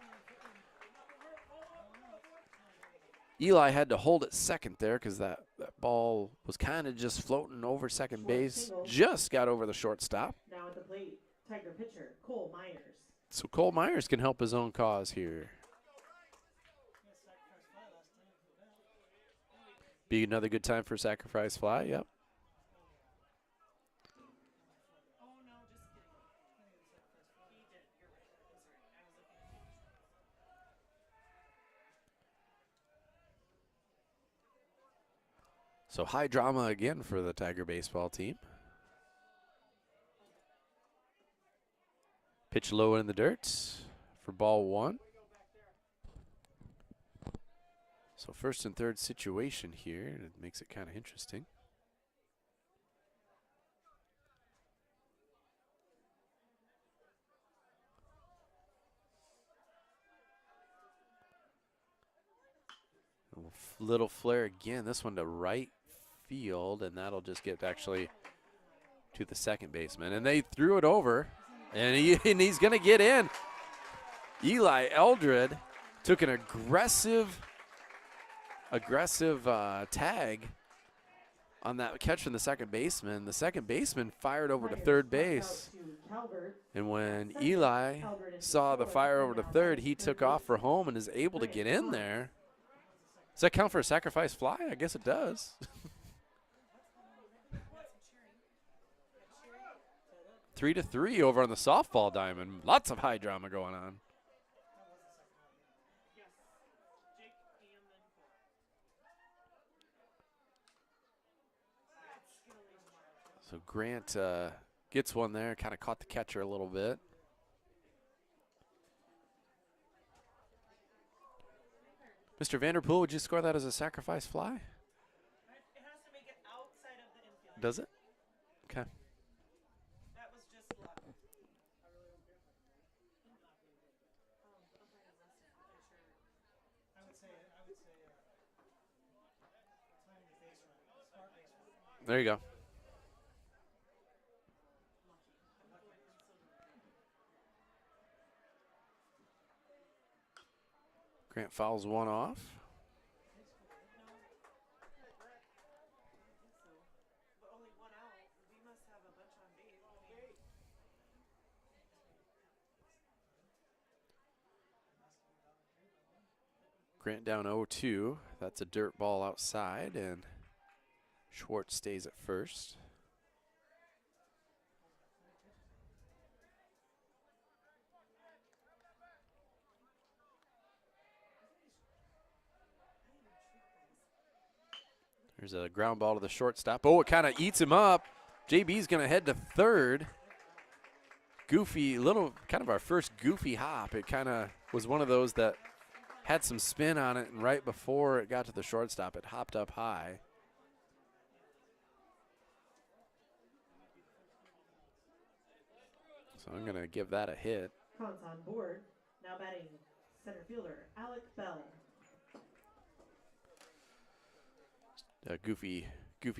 Eli had to hold it second there because that ball was kind of just floating over second base. Just got over the shortstop. Now at the plate, Tiger pitcher, Cole Myers. So Cole Myers can help his own cause here. Be another good time for sacrifice fly, yep. So high drama again for the Tiger baseball team. Pitch low in the dirt for ball one. So first and third situation here, and it makes it kind of interesting. Little flare again. This one to right field, and that'll just get actually to the second baseman. And they threw it over, and he's going to get in. Eli Eldred took an aggressive tag on that catch from the second baseman. The second baseman fired over to third base. And when Eli saw the fire over to third, he took off for home and is able to get in there. Does that count for a sacrifice fly? I guess it does. 3-3 over on the softball diamond. Lots of high drama going on. So Grant gets one there, kind of caught the catcher a little bit. Mr. Vanderpool, would you score that as a sacrifice fly? It has to make it outside of the infield. Does it? Okay. That was just luck. There you go. Grant fouls one off. But only one out. We must have a bunch on base. Grant down 0-2. That's a dirt ball outside, and Schwartz stays at first. There's a ground ball to the shortstop. Oh, it kind of eats him up. JB's going to head to third. Goofy, little, kind of our first goofy hop. It kind of was one of those that had some spin on it, and right before it got to the shortstop, it hopped up high. So I'm going to give that a hit. Counts on board. Now batting center fielder Alec Bell. A goofy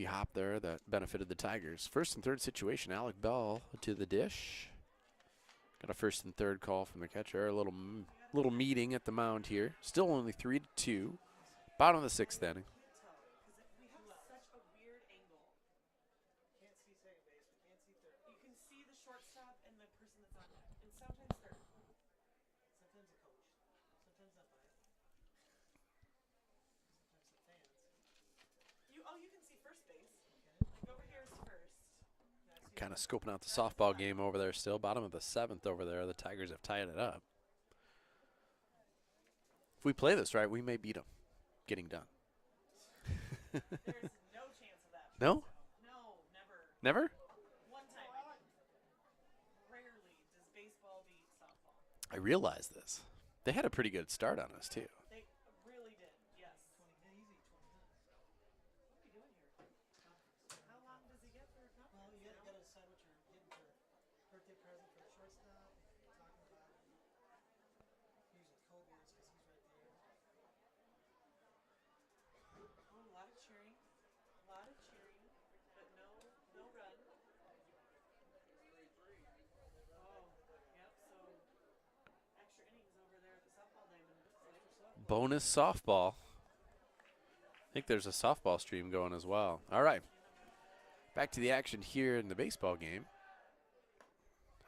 hop there that benefited the Tigers. First and third situation, Alec Bell to the dish. Got a first and third call from the catcher. A little meeting at the mound here. Still only 3-2. Bottom of the sixth inning. We have such a weird angle. Can't see second base, we can't see third. You can see the shortstop and the person that's on it. And sometimes third. Sometimes the coach. Sometimes umpire. Sometimes the fans. You can see first base. Like over here is first. Kind of scoping out the softball game over there still. Bottom of the seventh over there. The Tigers have tied it up. If we play this right, we may beat them. Getting done. There's no chance of that. No? No, never. Never? One time. Rarely does baseball beat softball. I realize this. They had a pretty good start on us, too. They really did, yes. 20 minutes. What are you doing here? How long does he get for a conference? Well, you gotta decide what you're getting for birthday present for the shortstop. Talking about using Kobe's because he's right there. Oh, a lot of cheering. But no run. Oh, yep, so extra innings over there at the softball diamond. Bonus softball. I think there's a softball stream going as well. All right. Back to the action here in the baseball game.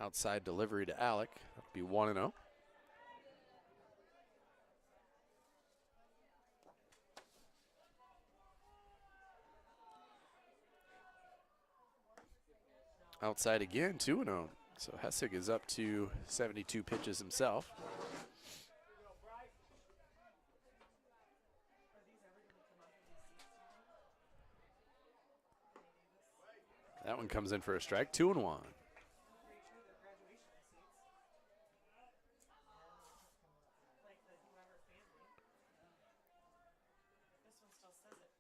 Outside delivery to Alec. That'll be 1-0. Outside again, 2-0. So Hessig is up to 72 pitches himself. That one comes in for a strike, 2-1.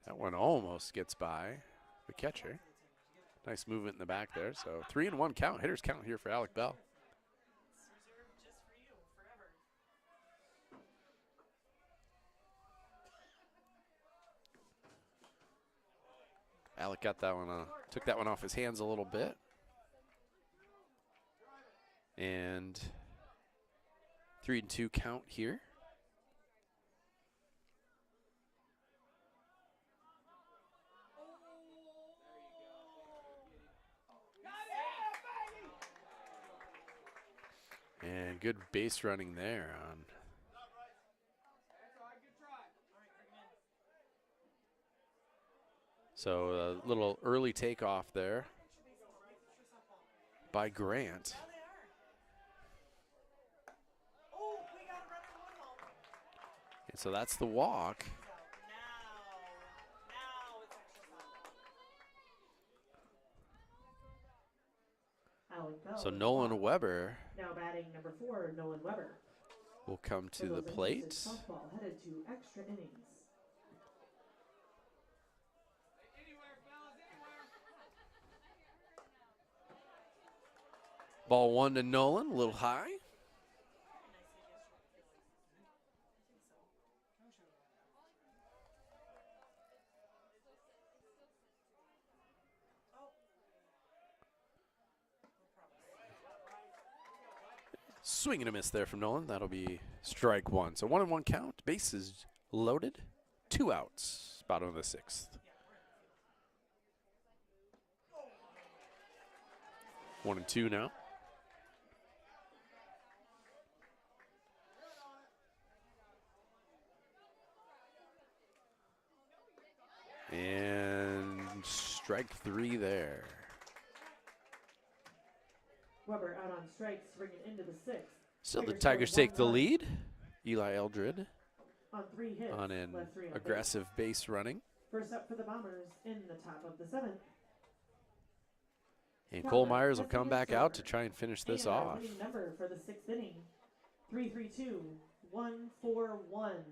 That one almost gets by the catcher. Nice movement in the back there. So 3-1 count. Hitters count here for Alec Bell. It's reserved just for you forever. Alec got that one, took that one off his hands a little bit. And 3-2 count here. And good base running there on. So a little early takeoff there by Grant. And so that's the walk. So Nolan Weber now batting number 4, Nolan Weber. will come to For the those plate. interested, softball headed to extra innings. Ball 1 to Nolan, a little high. Swing and a miss there from Nolan. That'll be strike 1. So 1-1 count. Bases loaded. 2 outs. Bottom of the 6th. 1-2 now. And strike 3 there. Weber out on strikes, bringing into the 6th. Still the Tigers take the lead. Eli Eldred On 3 hits, on an left 3 on aggressive base running. First up for the Bombers in the top of the 7th. And Cole Myers will come back out to try and finish this And our off. winning number for the 6th inning, 3-3-2-1-4-1.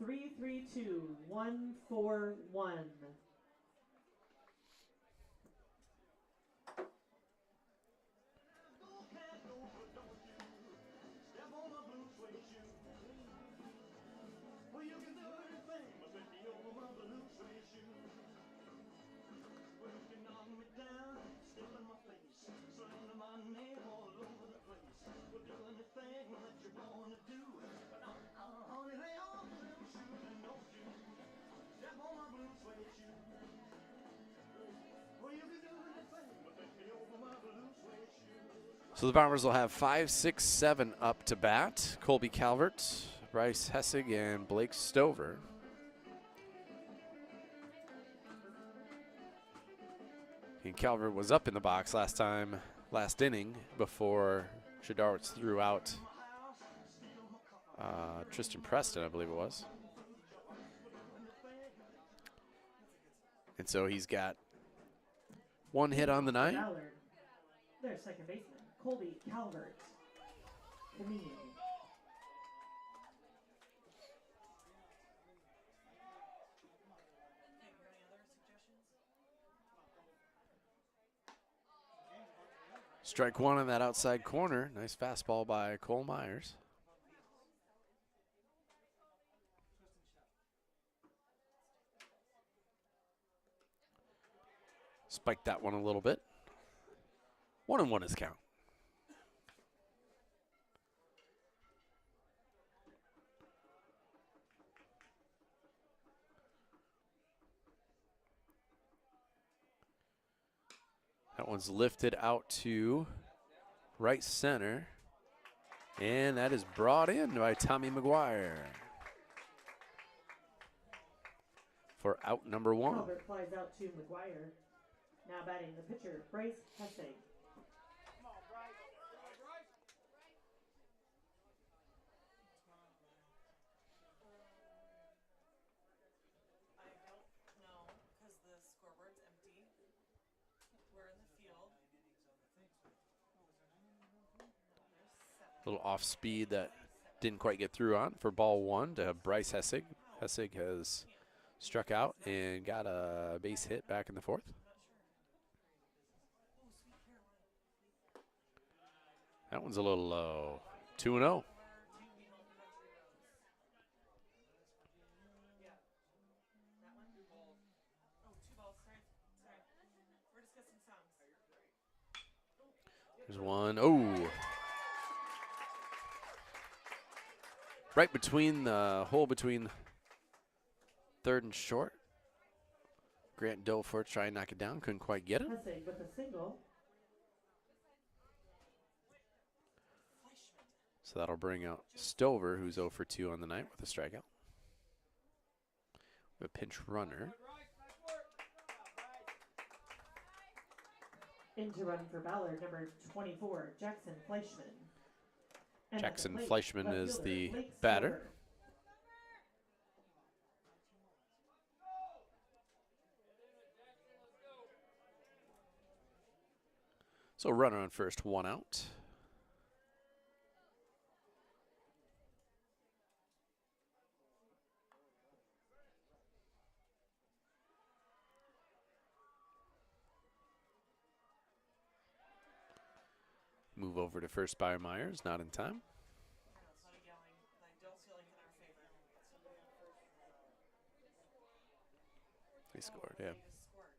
3-3-2-1-4-1. So the Bombers will have 5, 6, 7 up to bat. Colby Calvert, Bryce Hessig, and Blake Stover. And Calvert was up in the box last inning, before Shadarwitz threw out Tristan Preston, I believe it was. And so he's got 1 hit on the night. Ballard, their second baseman, Colby Calvert. Comedian. Strike 1 on that outside corner. Nice fastball by Cole Myers. Spiked that one a little bit. 1-1 is count. That one's lifted out to right center. And that is brought in by Tommy McGuire for out number 1. Calvert flies out to McGuire. Now batting the pitcher, Bryce Hessig. I don't know because the scoreboard's empty. We're in the field. Little off speed that didn't quite get through on for ball 1 to Bryce Hessig. Hessig has struck out and got a base hit back in the 4th. That one's a little low. 2-0. There's one. Oh. Right between the hole between third and short. Grant Dilford trying to knock it down. Couldn't quite get it. Hessing with a single. So that'll bring out Stover, who's 0 for 2 on the night with a strikeout. A pinch runner. Into run for Ballard, number 24, Jackson Fleischman. And at the Jackson plate, Fleischman left is fielder, the Blake batter. Stover. So runner on first, 1 out. Move over to first by Myers, not in time. It's not a yelling. Like, don't feel like in our favor. He scored, yeah. They just scored.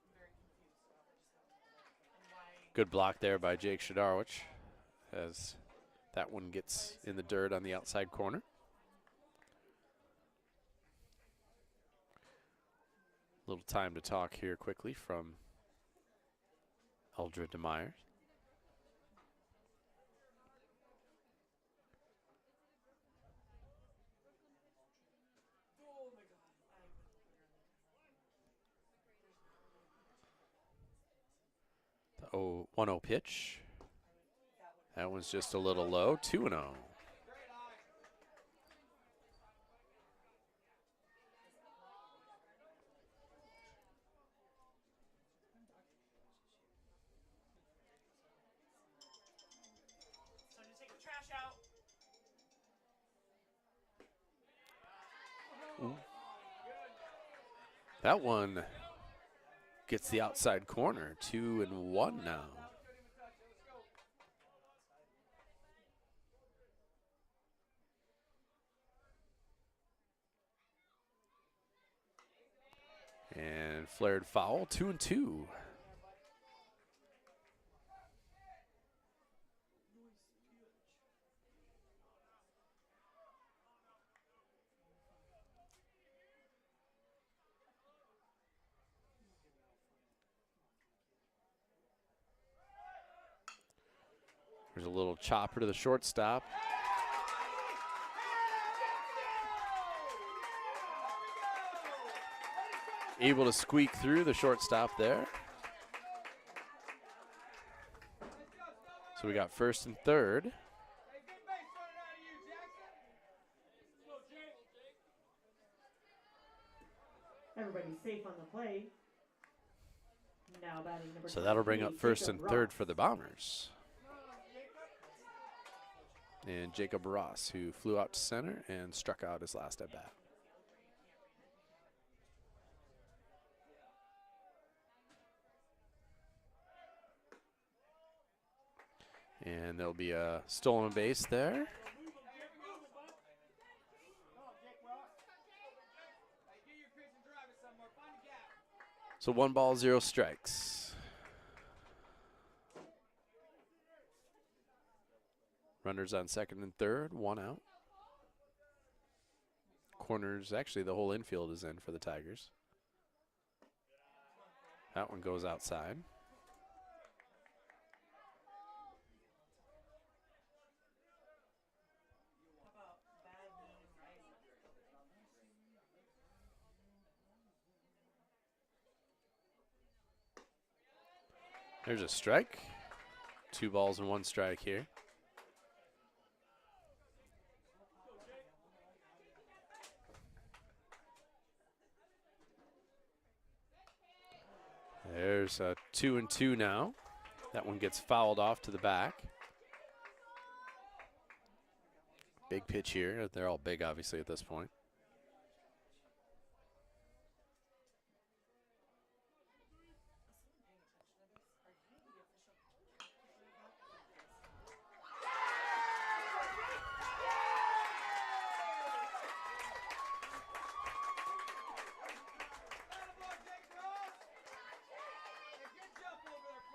I'm very confused about what just happened. And why? Good block there by Jake Shadarwich as that one gets in the dirt on the outside corner. Little time to talk here quickly from Eldred DeMeyers. The 1-0 pitch. That one's just a little low. 2-0. So to take the trash out. That one gets the outside corner. 2-1 now. And flared foul, 2-2. There's a little chopper to the shortstop. Able to squeak through the shortstop there. So we got first and third. Everybody's safe on the play. Now batting number So that'll bring 23, up first Jacob and third Ross. for the Bombers. And Jacob Ross, who flew out to center and struck out his last at bat. And there'll be a stolen base there. So 1 ball, 0 strikes. Runners on second and third, 1 out. Corners, actually the whole infield is in for the Tigers. That one goes outside. There's a strike. 2 balls and 1 strike here. There's a 2-2 now. That one gets fouled off to the back. Big pitch here. They're all big, obviously, at this point.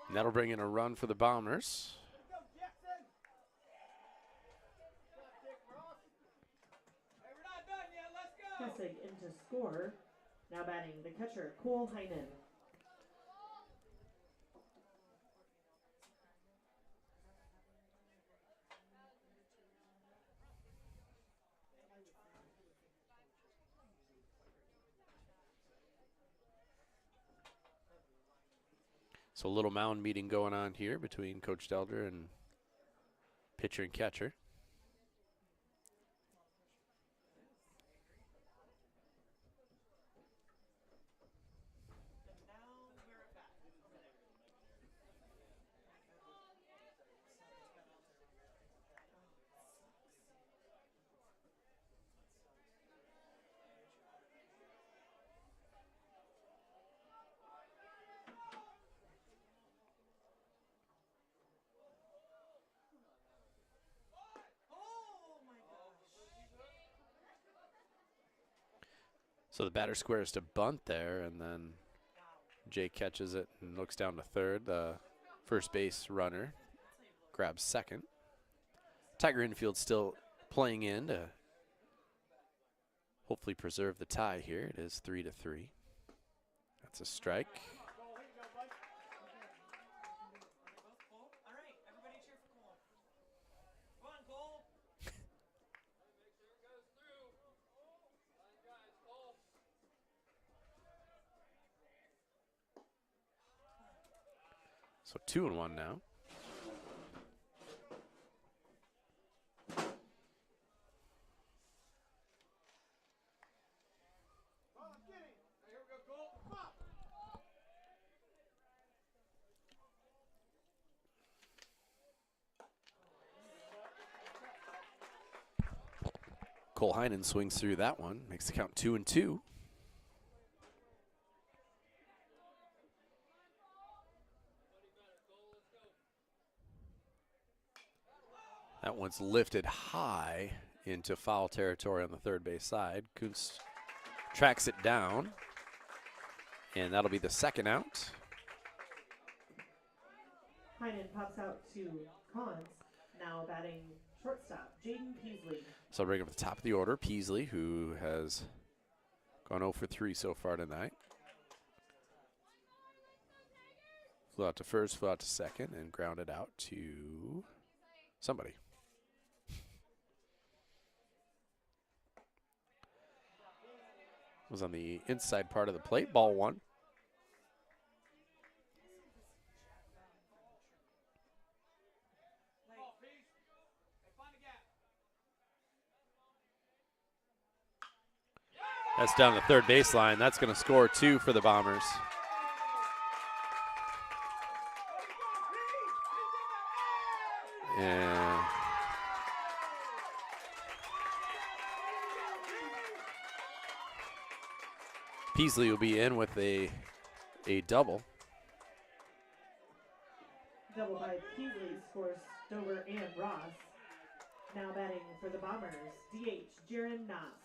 And that'll bring in a run for the Bombers. Kessig into score. Now batting the catcher, Cole Heinen. So a little mound meeting going on here between Coach Delder and pitcher and catcher. So the batter squares to bunt there, and then Jake catches it and looks down to third. The first base runner grabs second. Tiger infield still playing in to hopefully preserve the tie here. It is 3-3. That's a strike. So 2-1 now. Cole Heinen swings through that one, makes the count 2-2. That one's lifted high into foul territory on the third base side. Kuntz tracks it down, and that'll be the second out. Heinen pops out to Cons, now batting shortstop, Jaden Peasley. So I'll bring up the top of the order, Peasley, who has gone 0 for 3 so far tonight. Flew out to first, flew out to second, and grounded out to somebody. Was on the inside part of the plate, ball one. That's down the third baseline. That's going to score 2 for the Bombers. And Peasley will be in with a double. Double by Peasley scores Stover and Ross. Now batting for the Bombers, DH Jaron Noss.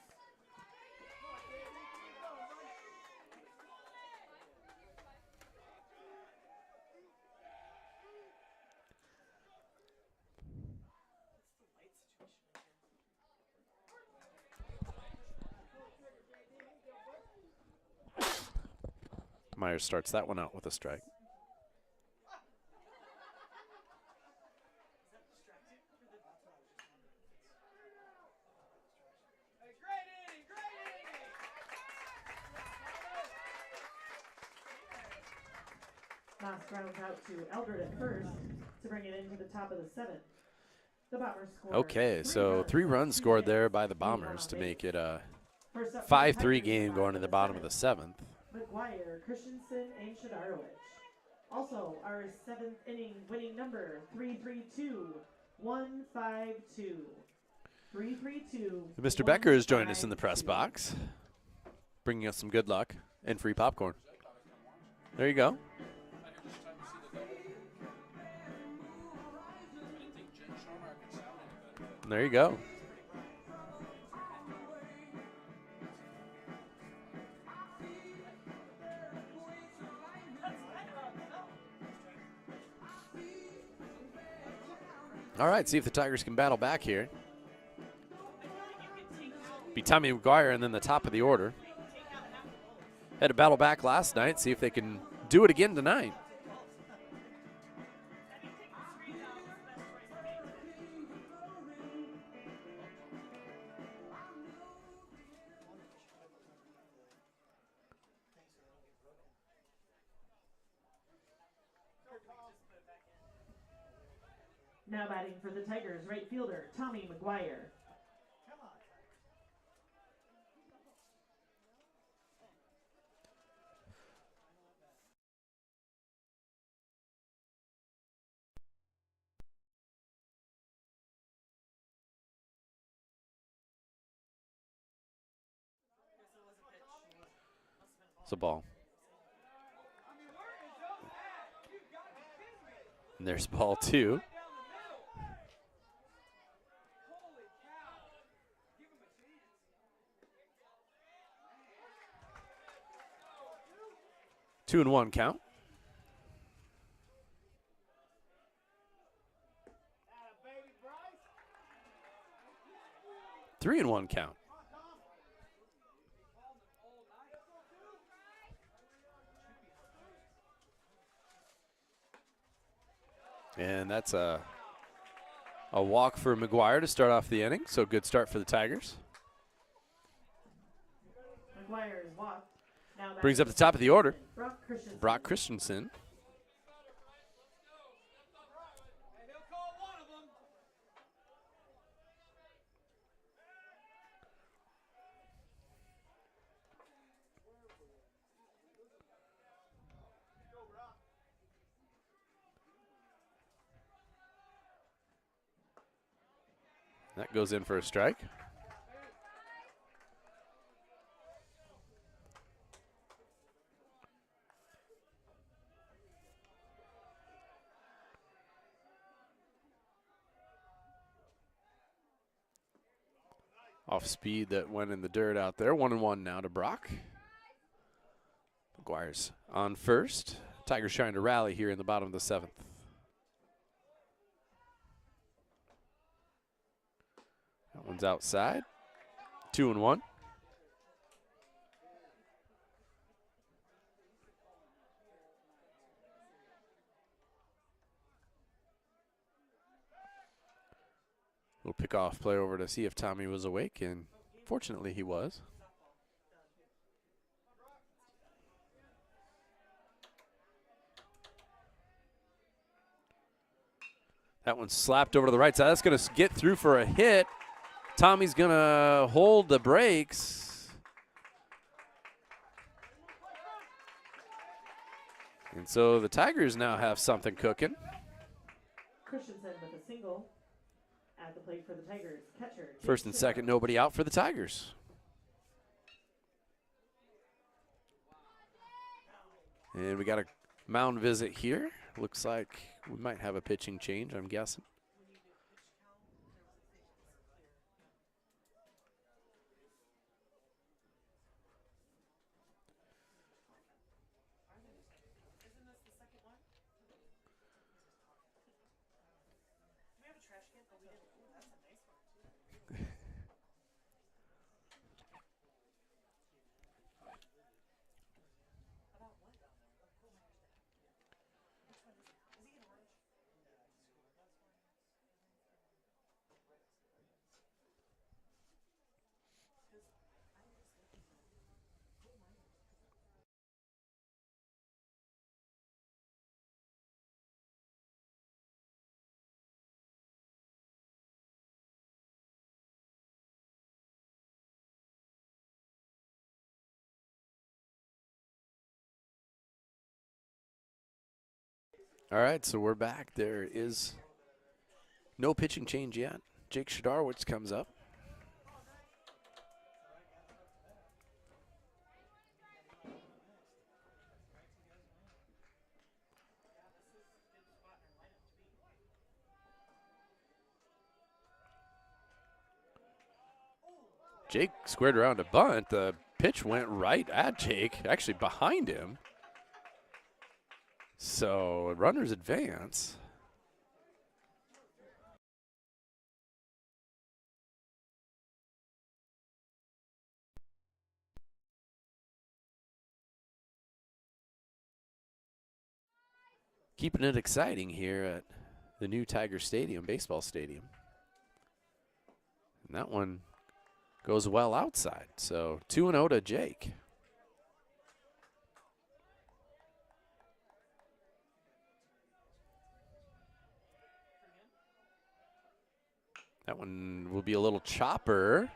Myers starts that one out with a strike. Noss grounds out to Eldred at first to bring it into the top of the seventh. The Bombers score. Okay, so 3 runs scored there by the Bombers to make it a 5-3 game going to the bottom of the 7th. McGuire, Christensen, and Shadarowicz. Also, our 7th inning winning number, 332-152. 332. Mr. Becker has joined us in the press box, bringing us some good luck and free popcorn. There you go. There you go. All right, see if the Tigers can battle back here. Be Tommy McGuire and then the top of the order. Had a battle back last night. See if they can do it again tonight. Now batting for the Tigers, right fielder Tommy McGuire. It's a ball. And there's ball 2. Two and 1 count. Three and 1 count. And that's a walk for McGuire to start off the inning. So good start for the Tigers. McGuire is walked. Now Brings up the top of the order. Brock Christensen. That goes in for a strike. Off speed that went in the dirt out there. 1 and 1 now to Brock. McGuire's on first. Tigers trying to rally here in the bottom of the 7th. That one's outside. 2 and 1. Little pickoff play over to see if Tommy was awake, and fortunately he was. That one's slapped over to the right side. That's going to get through for a hit. Tommy's going to hold the brakes. And so the Tigers now have something cooking. Christensen with a single at the plate for the Tigers. Catcher. First and second, nobody out for the Tigers. And we got a mound visit here. Looks like we might have a pitching change, I'm guessing. All right, so we're back. There is no pitching change yet. Jake Shadarwitz comes up. Jake squared around a bunt. The pitch went right at Jake, actually behind him. So runners advance. Keeping it exciting here at the new Tiger Stadium, baseball stadium. And that one goes well outside. So 2-0 to Jake. That one will be a little chopper.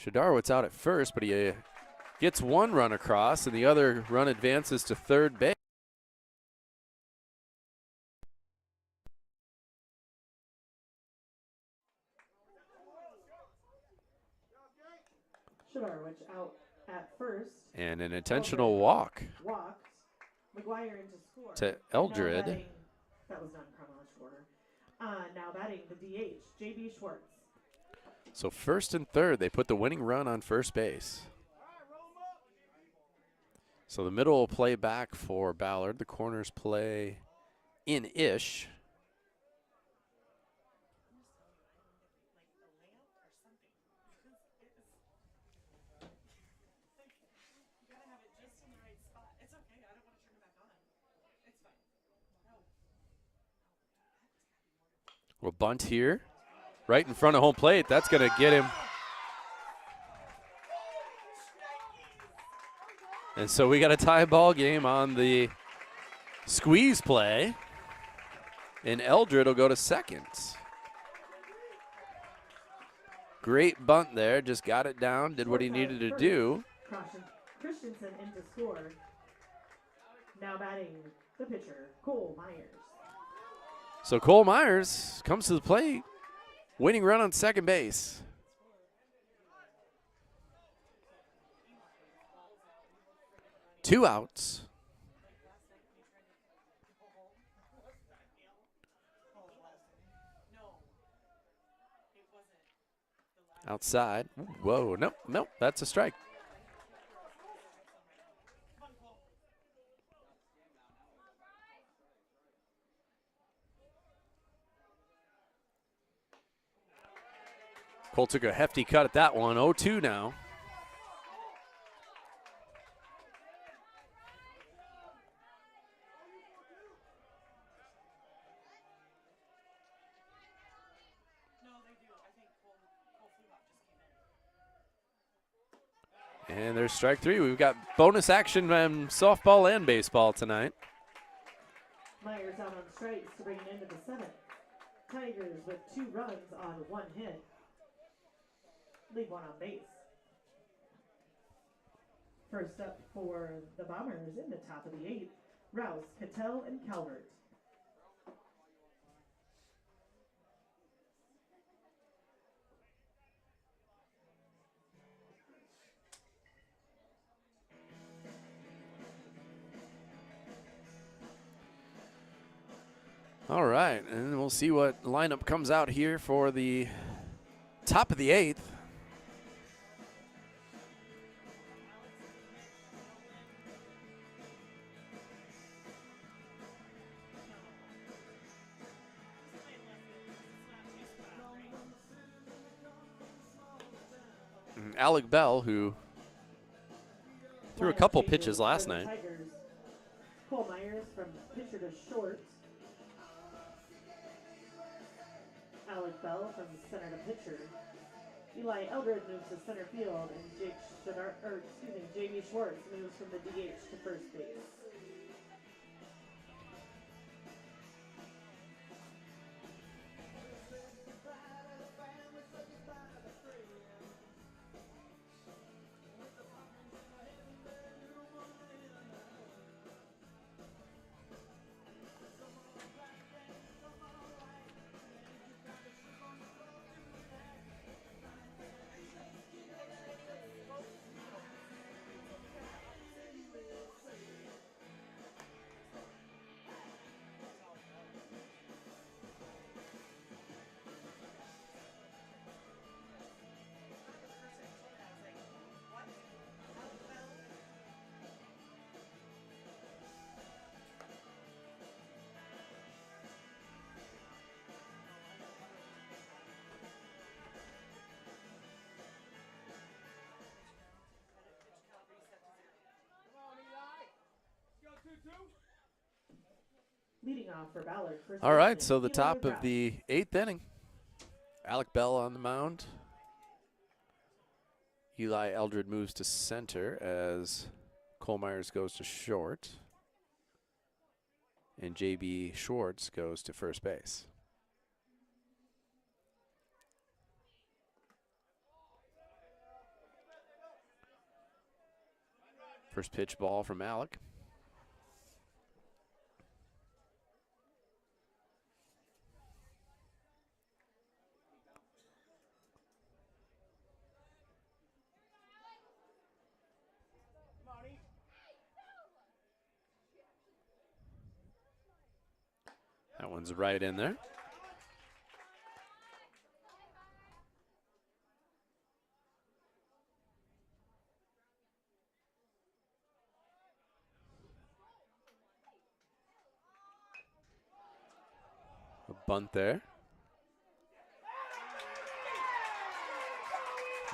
Shadarwitz out at first, but he gets one run across, and the other run advances to third base. Shadarwich out at first. And an intentional walk Walked. McGuire into score. to Eldred. Batting, that was not in chronological order. Now batting the DH, J.B. Schwartz. So first and third, they put the winning run on first base. So the middle will play back for Ballard. The corners play in-ish. We'll bunt here, right in front of home plate. That's going to get him. And so we got a tie ball game on the squeeze play. And Eldred will go to second. Great bunt there. Just got it down, did what he needed to do. Christensen into score. Now batting the pitcher, Cole Myers. So Cole Myers comes to the plate. Winning run on second base. Two outs. Outside. Whoa, nope, that's a strike. Cole took a hefty cut at that one. 0-2 now. And there's strike three. We've got bonus action on softball and baseball tonight. Myers out on strikes to bring it into the seventh. Tigers with 2 runs on 1 hit. Leave 1 on base. First up for the Bombers in the top of the 8th, Rouse, Cattell, and Calvert. All right, and we'll see what lineup comes out here for the top of the 8th. Alec Bell, who threw a couple pitches last night. Tigers. Cole Myers from pitcher to short. Alec Bell from center to pitcher. Eli Eldred moves to center field, and J.B. Schwartz moves from the DH to first base. Leading off for Ballard, first All right, baseman, so the Eli top of Graff. the 8th inning. Alec Bell on the mound. Eli Eldred moves to center as Cole Myers goes to short. And J.B. Schwartz goes to first base. First pitch ball from Alec. That one's right in there. A bunt there.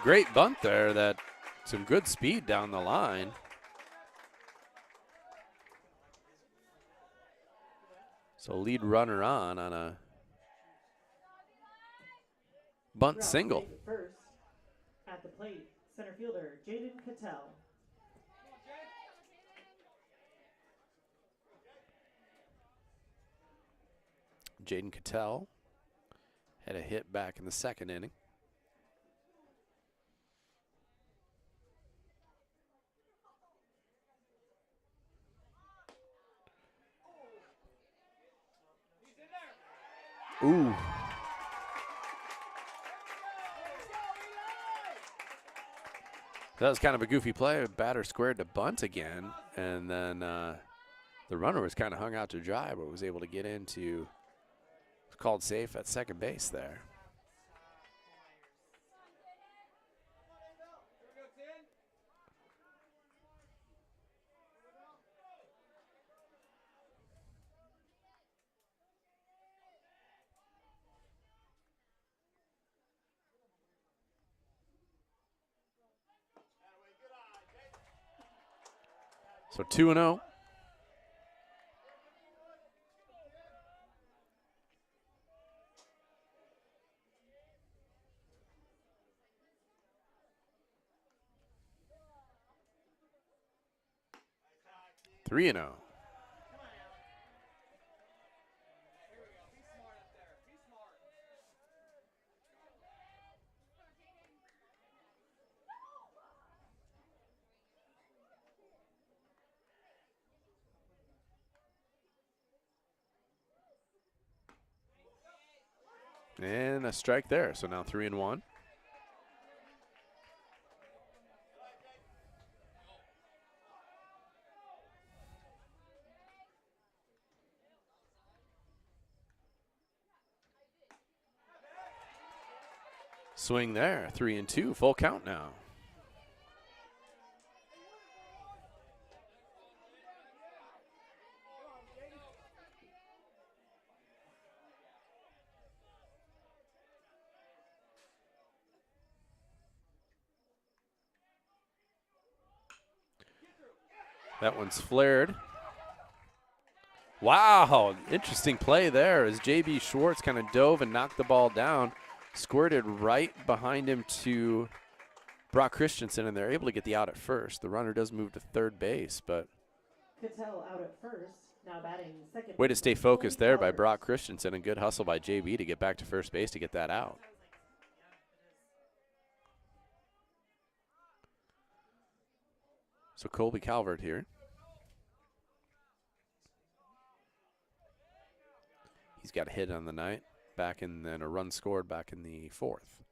Great bunt there. That some good speed down the line. So lead runner on a bunt Graff single. take it first. At the plate, center fielder Jaden Cattell. Jaden Cattell had a hit back in the 2nd inning. Ooh. That was kind of a goofy play. Batter squared to bunt again, and then the runner was kind of hung out to dry, but was able to get into, called safe at second base there. So 2-0. Three and 0. And a strike there. So now 3-1. Swing there. 3-2. Full count now. That one's flared. Wow, interesting play there as J.B. Schwartz kind of dove and knocked the ball down, squirted right behind him to Brock Christensen, and they're able to get the out at first. The runner does move to third base, but Cattell out at first. Now batting second. way to stay baseman, focused Colby there by Calvert. Brock Christensen, and good hustle by J.B. to get back to first base to get that out. So Colby Calvert here. He's got a hit on the night, and then a run scored back in the 4th.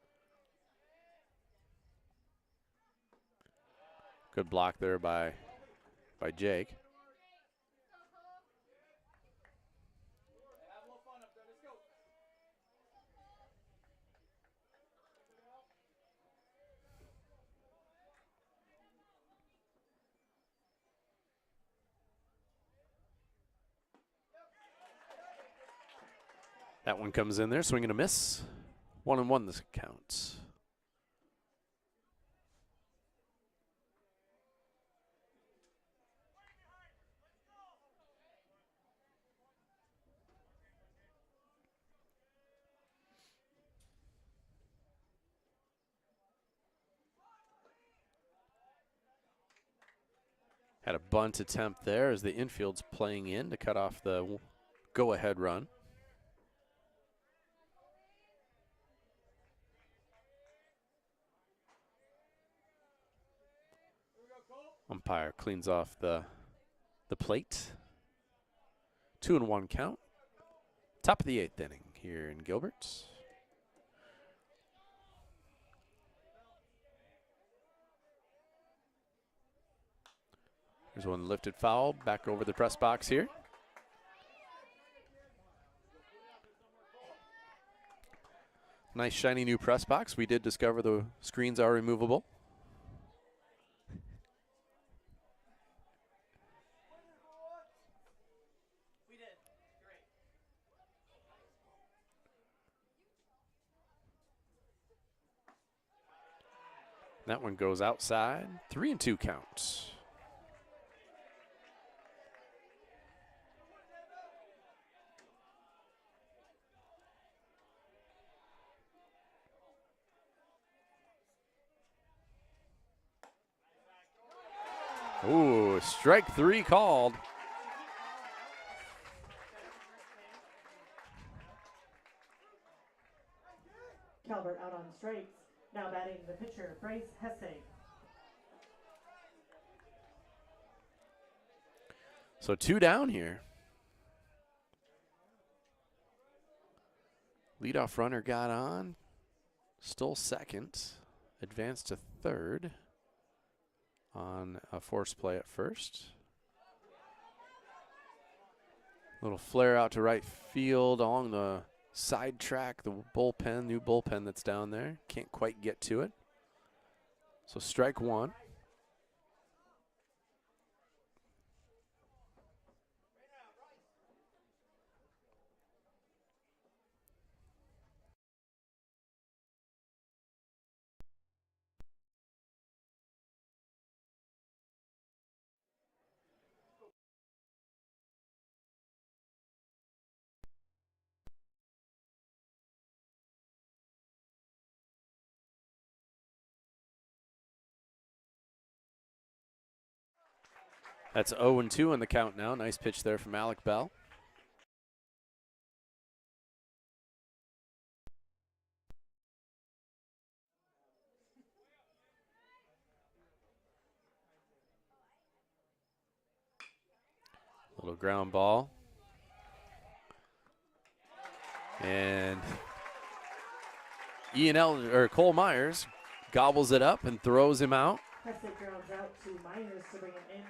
Good block there by Jake. That one comes in there, swing and a miss. 1-1 this counts. Had a bunt attempt there as the infield's playing in to cut off the go-ahead run. Umpire cleans off the plate. 2-1 count. Top of the 8th inning here in Gilbert. There's one lifted foul back over the press box here. Nice shiny new press box. We did discover the screens are removable. We did. Great. That one goes outside. 3-2 count. Ooh, strike 3 called. Calvert out on strikes. Now batting the pitcher, Bryce Hesse. So 2 down here. Leadoff runner got on, stole second, advanced to third on a force play at first. Little flare out to right field along the side track, the bullpen, new bullpen that's down there. Can't quite get to it. So strike 1. That's 0-2 on the count now. Nice pitch there from Alec Bell. Little ground ball. And Cole Myers gobbles it up and throws him out. Hesse grounds out to Myers to bring him in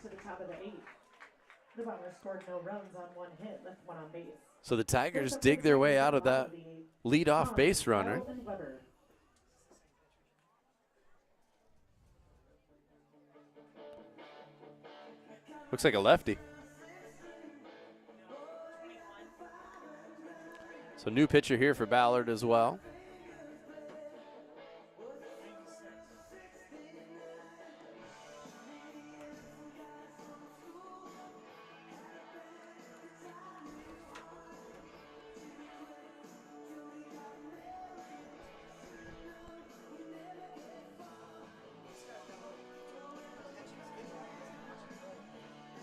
to the top of the 8th. The Bombers scored no runs on 1 hit, left 1 on base. So the Tigers dig their way out of that leadoff base runner. Looks like a lefty. So new pitcher here for Ballard as well.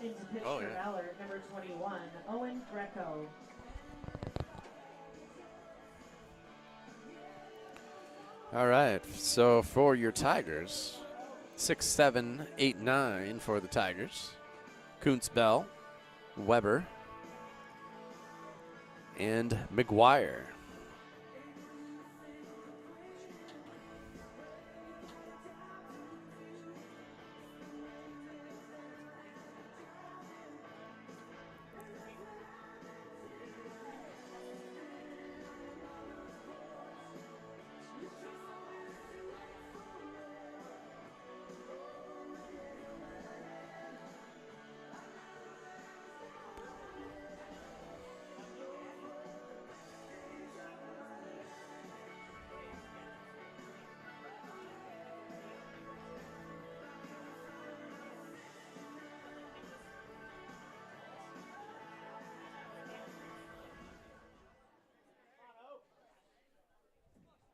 Into pitch for Ballard, number 21, Owen Greco. All right, so for your Tigers, 6, 7, 8, 9 for the Tigers. Kuntz, Bell, Weber, and McGuire.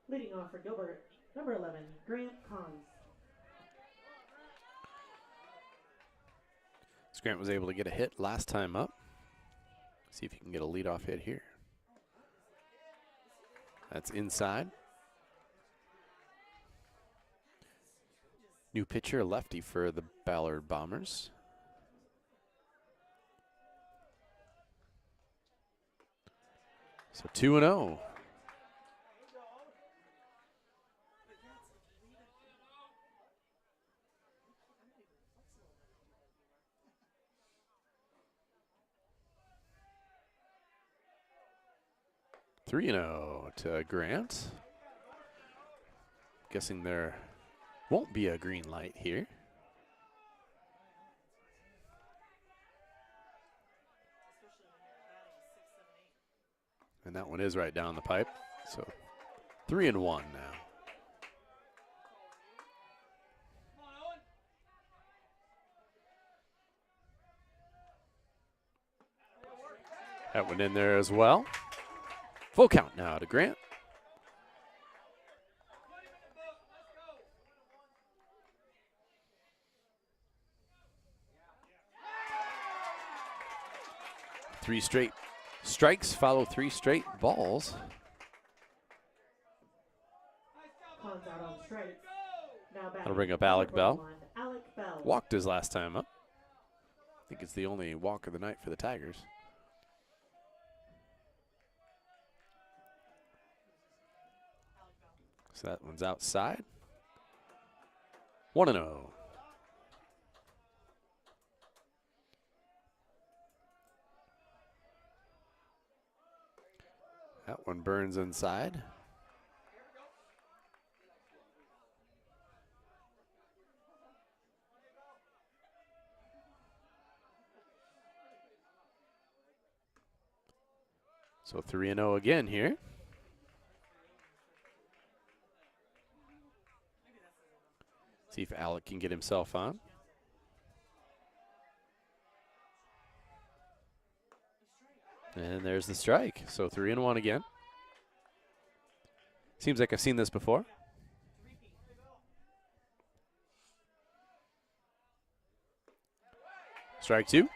Leading off for Gilbert, number 11, Grant Cons. Grant was able to get a hit last time up. See if he can get a leadoff hit here. That's inside. New pitcher, lefty for the Ballard Bombers. So 2-0. Three and 0 to Grant. Guessing there won't be a green light here. And that one is right down the pipe. So 3-1 now. That one in there as well. Full count now to Grant. Three straight strikes follow 3 straight balls. Cons out on strikes. Now That'll bring up batting Alec number Bell. 1, Alec Bell. Walked his last time up. I think it's the only walk of the night for the Tigers. So that one's outside. 1-0. That one burns inside. So 3-0 again here. See if Alec can get himself on. And there's the strike. So 3-1 again. Seems like I've seen this before. Strike 2.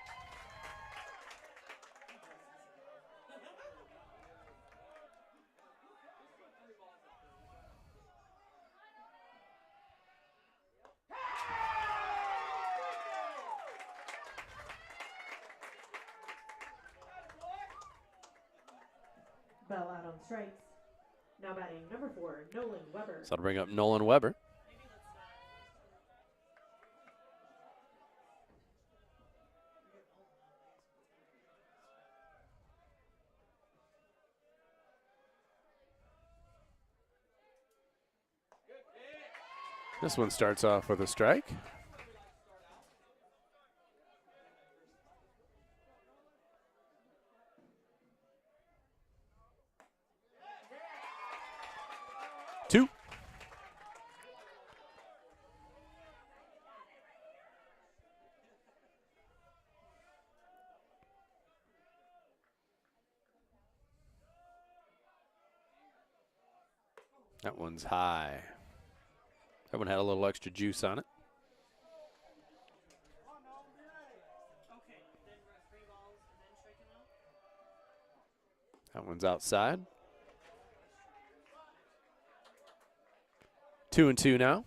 Bell out on strikes. Now batting number 4, Nolan Weber. So that'll bring up Nolan Weber. This one starts off with a strike. Two. That one's high. That one had a little extra juice on it. That one's outside. 2-2 now.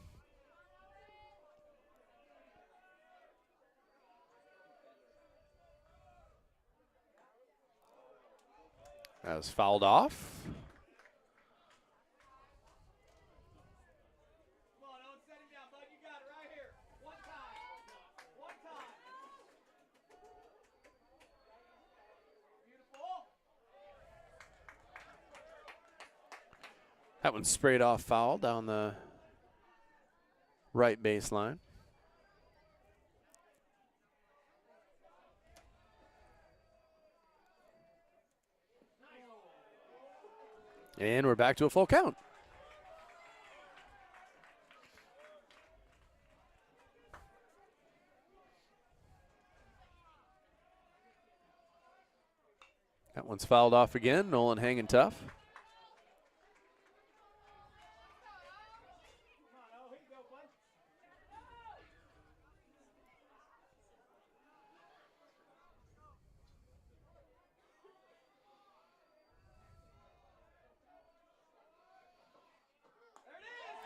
That was fouled off. That one sprayed off foul down the right baseline. And we're back to a full count. That one's fouled off again. Nolan hanging tough.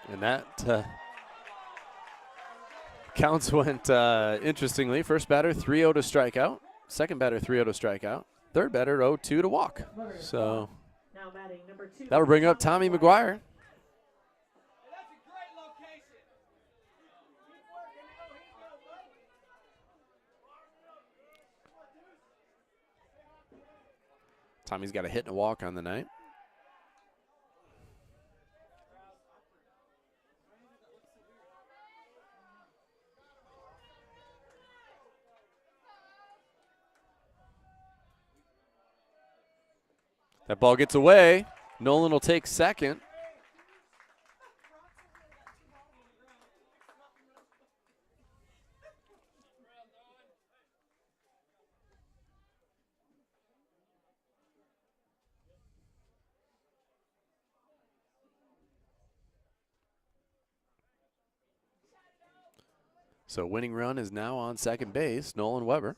And that counts went interestingly. First batter 3-0 to strikeout. Second batter 3-0 to strikeout. Third batter 0-2 to walk. So Now batting number 2. that'll bring up Tommy McGuire. Tommy's got a hit and a walk on the night. That ball gets away. Nolan will take second. So winning run is now on second base, Nolan Weber.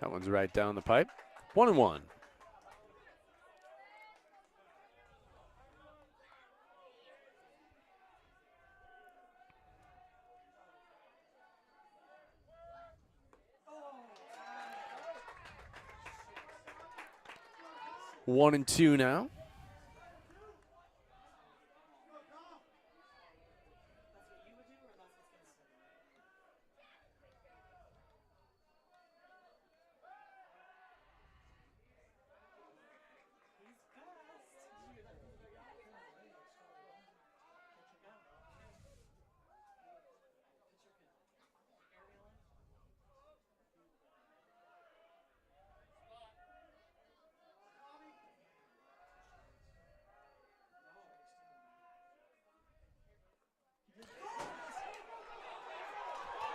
That one's right down the pipe. 1-1. One and two now.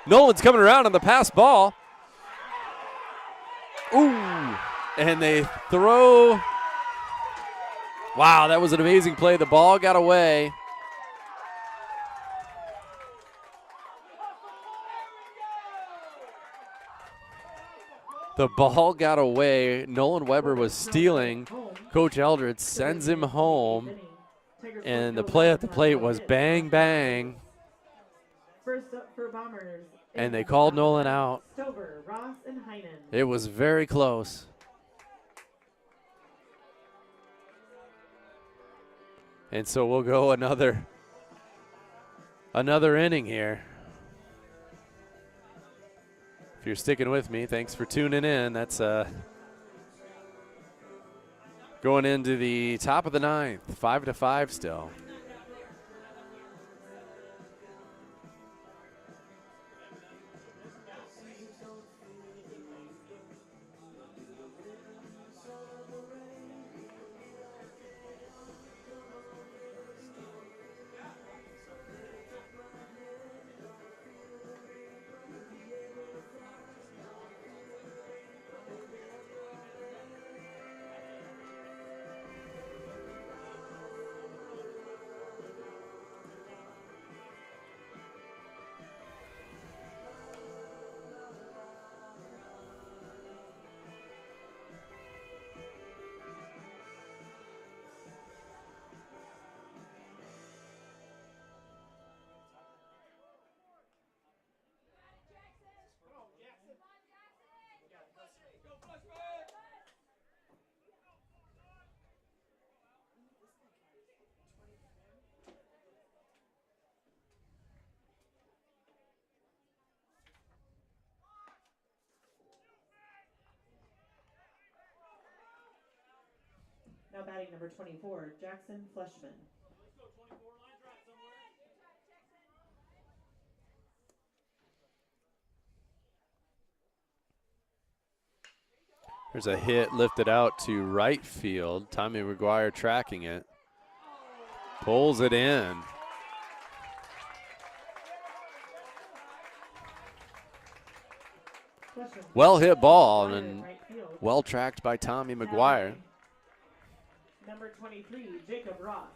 Nolan's coming around on the pass ball. Ooh, and they throw. Wow, that was an amazing play. The ball got away. The ball got away. Nolan Weber was stealing. Coach Eldred sends him home. And the play at the plate was bang, bang. First up for Bombers. And they called Nolan out. Stover, Ross, and Heinen. It was very close. And so we'll go another inning here. If you're sticking with me, thanks for tuning in. That's going into the top of the ninth, 5-5 still. Now batting number 24, Jackson Fleshman. There's a hit lifted out to right field. Tommy McGuire tracking it. Pulls it in. Well hit ball McGuire, and right field. well tracked by Tommy Now McGuire. batting, number 23, Jacob Ross.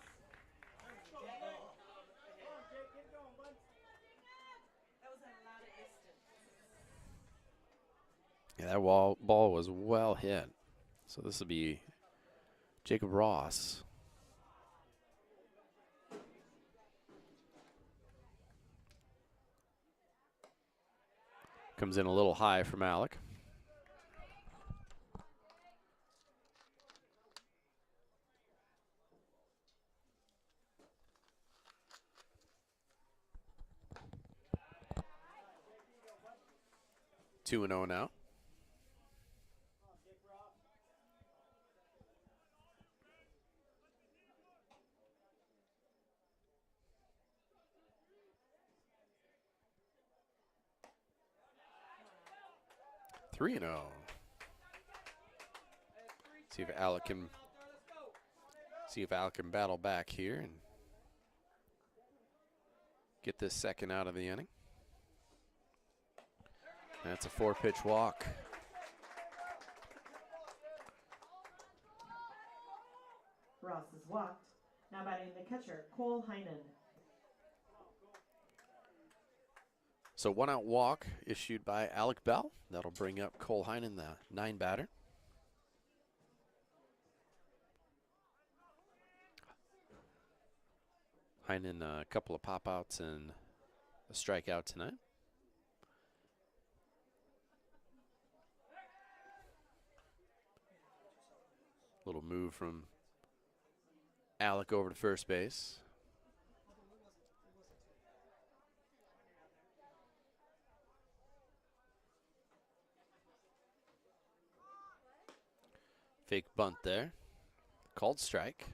That was a lot of distance. Yeah, that ball was well hit. So this will be Jacob Ross. Comes in a little high from Alec. Two and 0 now. Three and 0. See if Alec can battle back here and get this second out of the inning. That's a 4-pitch walk. Ross is walked. Now batting the catcher, Cole Heinen. So 1-out walk issued by Alec Bell. That'll bring up Cole Heinen, the 9 batter. Heinen, a couple of pop-outs and a strikeout tonight. Little move from Alec over to first base. Fake bunt there. Called strike.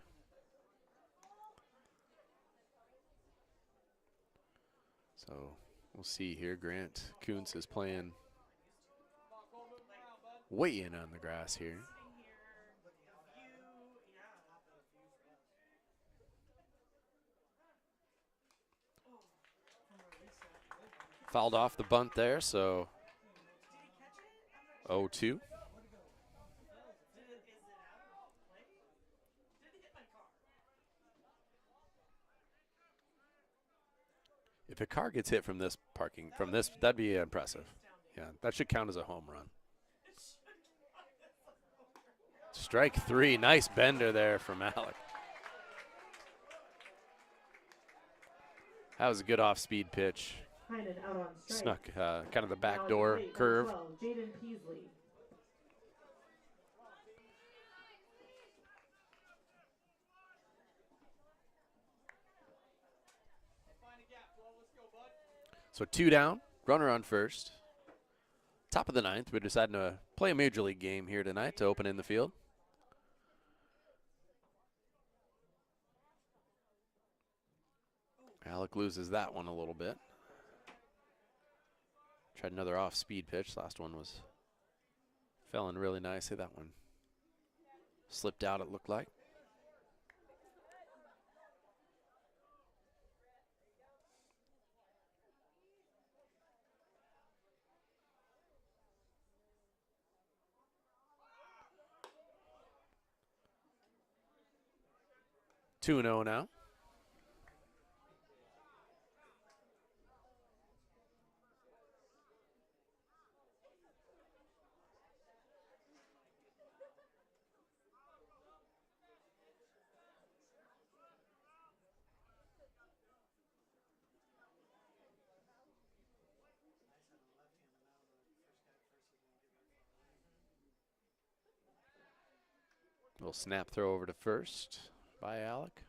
So we'll see here. Grant Kuntz is playing way in on the grass here. Fouled off the bunt there, so 0-2. If a car gets hit from this that'd be impressive. Yeah, that should count as a home run. Strike 3, nice bender there from Alec. That was a good off-speed pitch. Heinen out on strike. Snuck kind of the Now back at the door plate, curve. number 12, Jaden Peasley. So 2 down, runner on first. Top of the 9th, we're deciding to play a major league game here tonight to open in the field. Alec loses that one a little bit. Tried another off-speed pitch. Last one fell in really nicely. That one slipped out, it looked like. Two and 0 now. Little snap throw over to first by Alec.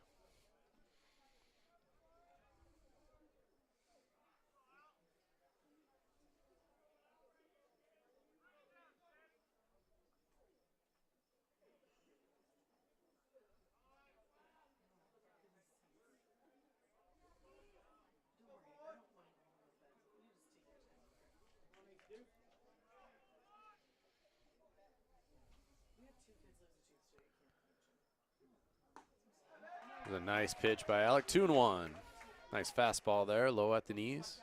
A nice pitch by Alec. 2-1. Nice fastball there, low at the knees.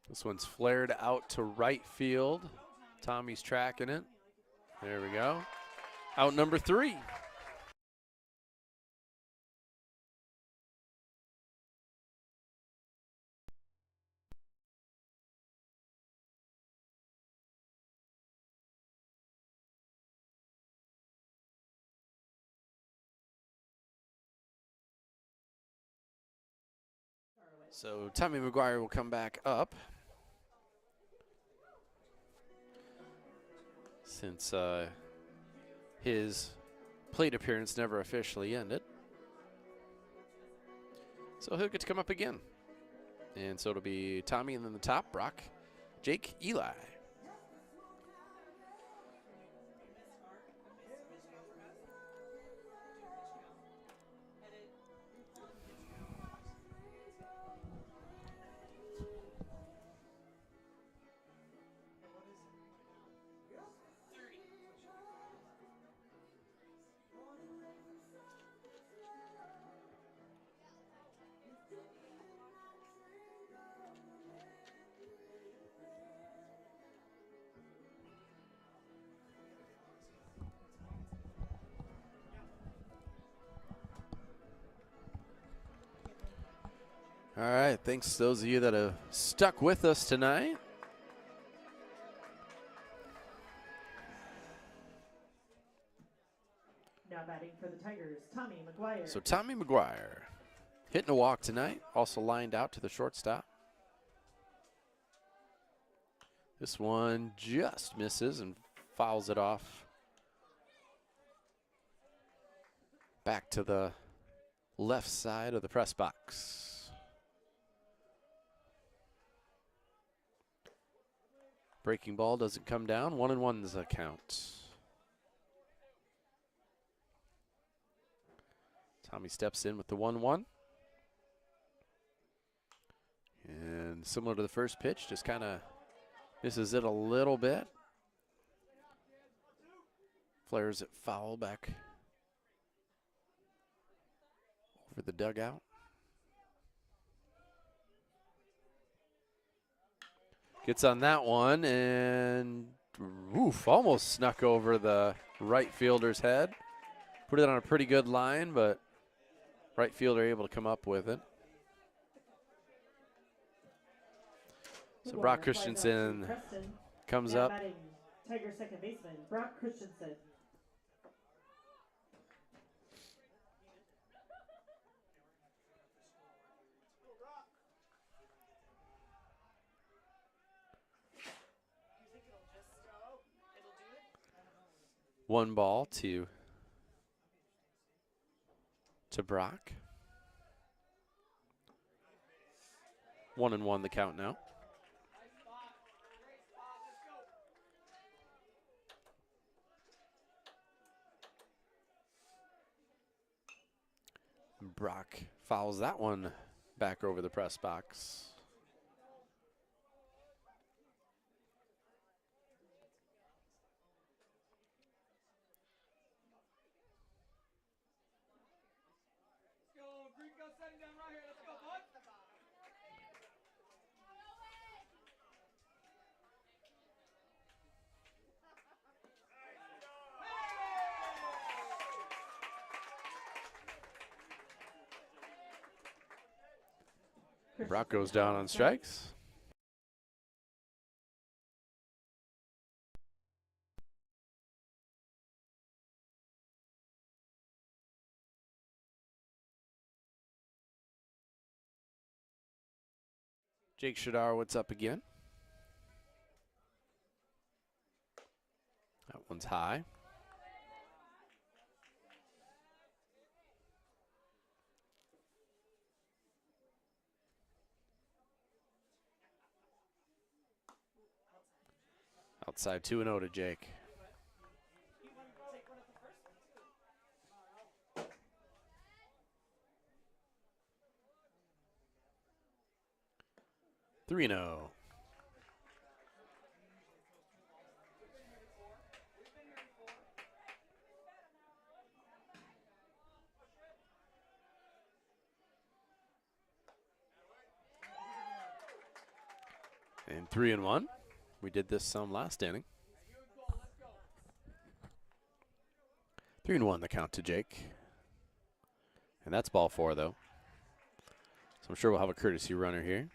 This one's flared out to right field. Tommy's tracking it. There we go. Out number 3. So Tommy McGuire will come back up. Since his plate appearance never officially ended. So he'll get to come up again. And so it'll be Tommy, and then the top, Brock, Jake, Eli. All right, thanks to those of you that have stuck with us tonight. Now batting for the Tigers, Tommy McGuire. So Tommy McGuire hitting a walk tonight, also lined out to the shortstop. This one just misses and fouls it off. Back to the left side of the press box. Breaking ball doesn't come down. 1-1 is a count. Tommy steps in with the 1-1. And similar to the first pitch, just kind of misses it a little bit. Flares it foul back over the dugout. Gets on that one and oof, almost snuck over the right fielder's head. Put it on a pretty good line, but right fielder able to come up with it. So Brock Christensen comes up. Tiger second baseman, Brock Christensen. One ball to Brock. 1-1 the count now. Brock fouls that one back over the press box. Brock goes down on strikes. Jake Shadarwitz up again. That one's high. Outside 2-0 to Jake. Three no. And 3-1. We did this some last inning. 3-1 the count to Jake. And that's ball 4, though. So I'm sure we'll have a courtesy runner here.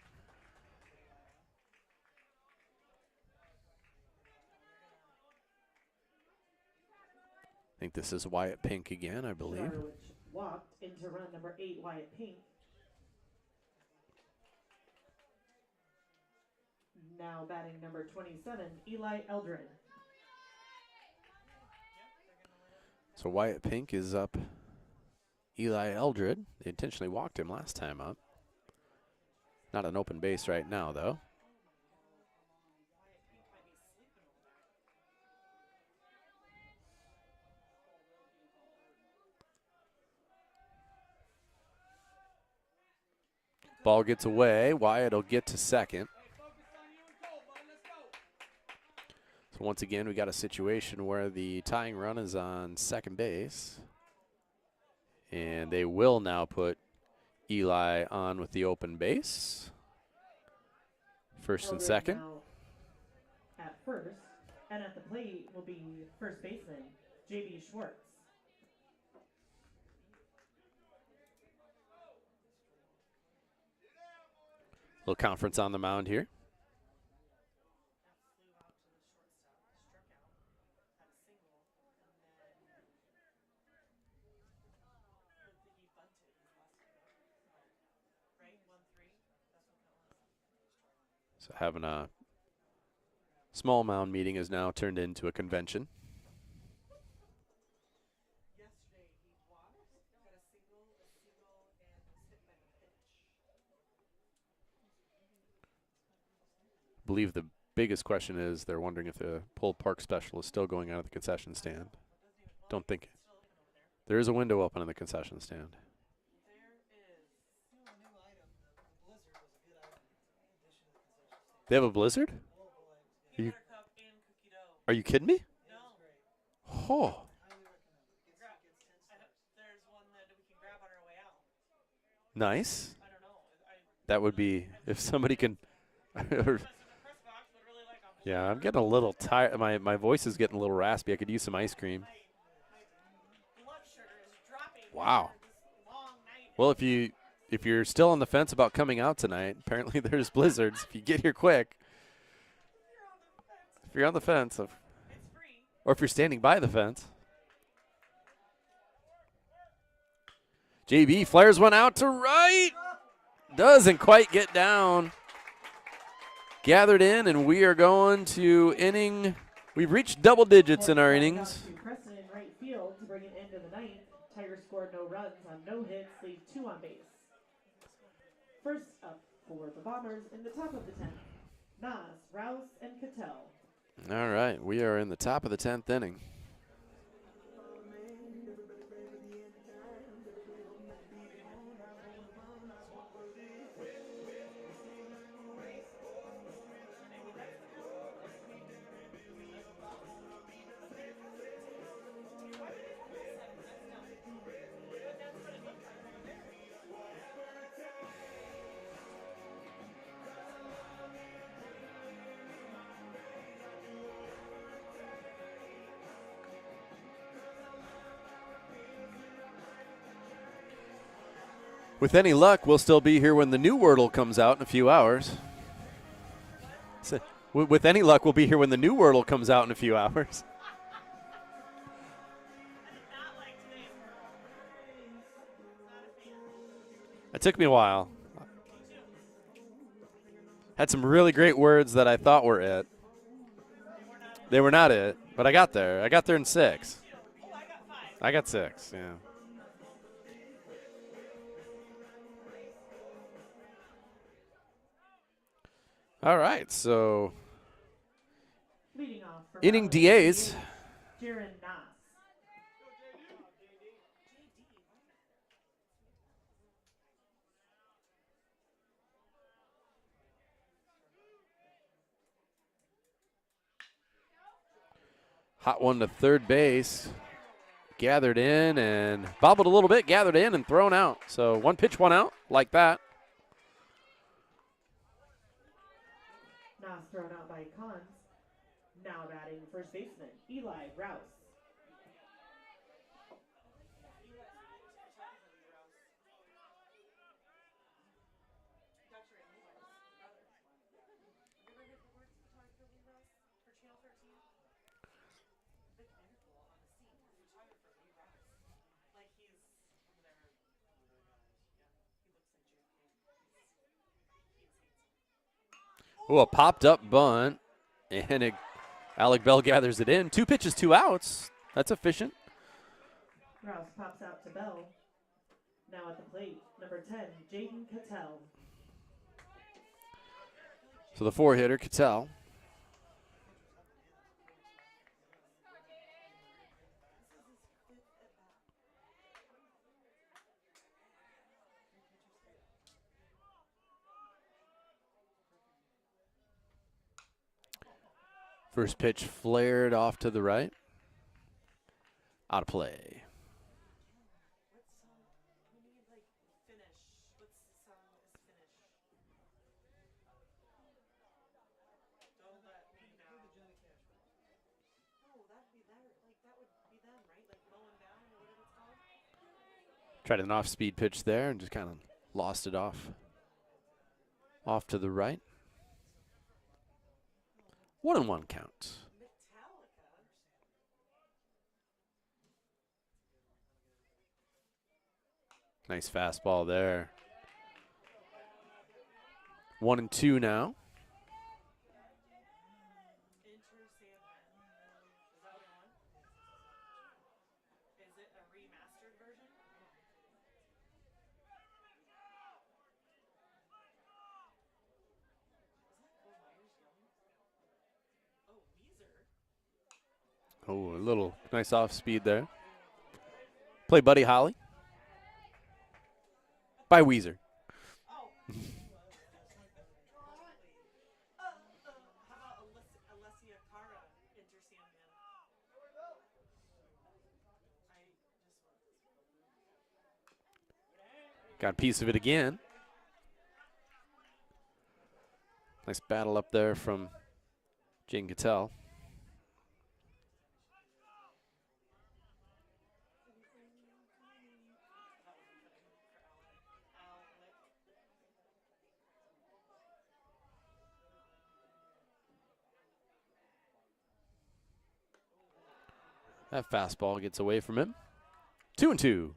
I think this is Wyatt Pink again, I believe. Which walked into run number 8, Wyatt Pink. Now batting number 27, Eli Eldred. So Wyatt Pink is up Eli Eldred. They intentionally walked him last time up. Not an open base right now, though. Ball gets away. Wyatt will get to second. So once again, we got a situation where the tying run is on second base. And they will now put Eli on with the open base. First and second. At first, and at the plate will be first baseman, J.B. Schwartz. Little conference on the mound here. So having a small mound meeting is now turned into a convention. Yesterday he walked, got a single, and was hit by the pitch. I believe the biggest question is they're wondering if the pulled park special is still going out of the concession stand. Don't think. There is a window open in the concession stand. They have a blizzard? Are you kidding me? No. Oh. There's one that we can grab on our way out. Nice. I don't know. That would be, if somebody can. The press box would really like a Yeah, I'm getting a little tired. My voice is getting a little raspy. I could use some ice cream. my blood sugar is dropping. Wow. after this long night. Well, if you're still on the fence about coming out tonight, apparently there's blizzards. If you get here quick, if you're on the fence, It's free. or if you're standing by the fence. JB flares one out to right. Doesn't quite get down. Gathered in, and we are going to inning. We've reached double digits in our innings. Preston in right field to bring an end to the ninth. Tigers scored no runs on no hits, leave 2 on base. First up for the Bombers in the top of the 10th, Nas, Rouse, and Cattell. All right, we are in the top of the 10th inning. With any luck, we'll still be here when the new Wordle comes out in a few hours. So, with any luck, we'll be here when the new Wordle comes out in a few hours. It took me a while. Had some really great words that I thought were it. They were not it, but I got there. I got there in 6. I got 6, yeah. All right, so Leading off for inning Ballard, DAs. Jaron Nas. Hot one to third base. Gathered in and bobbled a little bit, gathered in and thrown out. So 1 pitch, 1 out, like that. Nas thrown out by Cons. Now batting first baseman Eli Rouse. Dr. Eli's brother. Have you ever heard the words photographer Lee Rouse for Channel 13? Big interval on the scene. Photographer Lee Rouse. Like he's one of their yeah. He looks like JFK. He is handsome. Oh, a popped up bunt. And Alec Bell gathers it in. 2 pitches, 2 outs. That's efficient. Rouse pops out to Bell. Now at the plate, number 10, Jaden Cattell. So the 4-hitter, Cattell. First pitch flared off to the right. Out of play. What song? We need like finish. What's the song is finish? Don't let me down. No, that'd be that. Like that would be them, right? Like mowing down or whatever it's called. Tried an off-speed pitch there and just kind of lost it off. Off to the right. 1-1 count. Metallica. Nice fastball there. 1-2 now. Enter Sandman. Is that what one? Is it a remastered version? Oh, Oh, Weezer. a little nice off speed there. Play Buddy Holly by Weezer. Oh. How about Alessia Cara, Enter Sandman? Got a piece of it again. Nice battle up there from Jane Cattell. That fastball gets away from him. 2-2.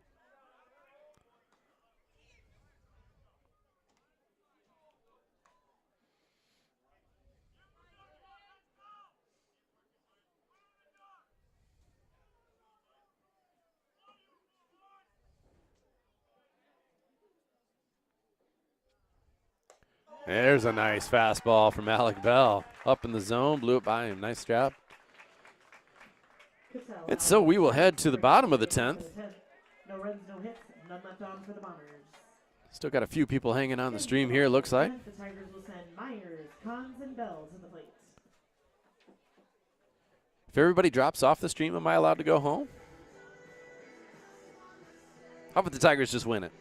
There's a nice fastball from Alec Bell. Up in the zone, blew it by him. Nice job. And so we will head to the bottom of the 10th. No runs, no hits, none left on for the Bombers. Still got a few people hanging on the stream here, looks like. The Tigers will send Myers, Cons, and Bell to the plate. If everybody drops off the stream, am I allowed to go home? How about the Tigers just win it?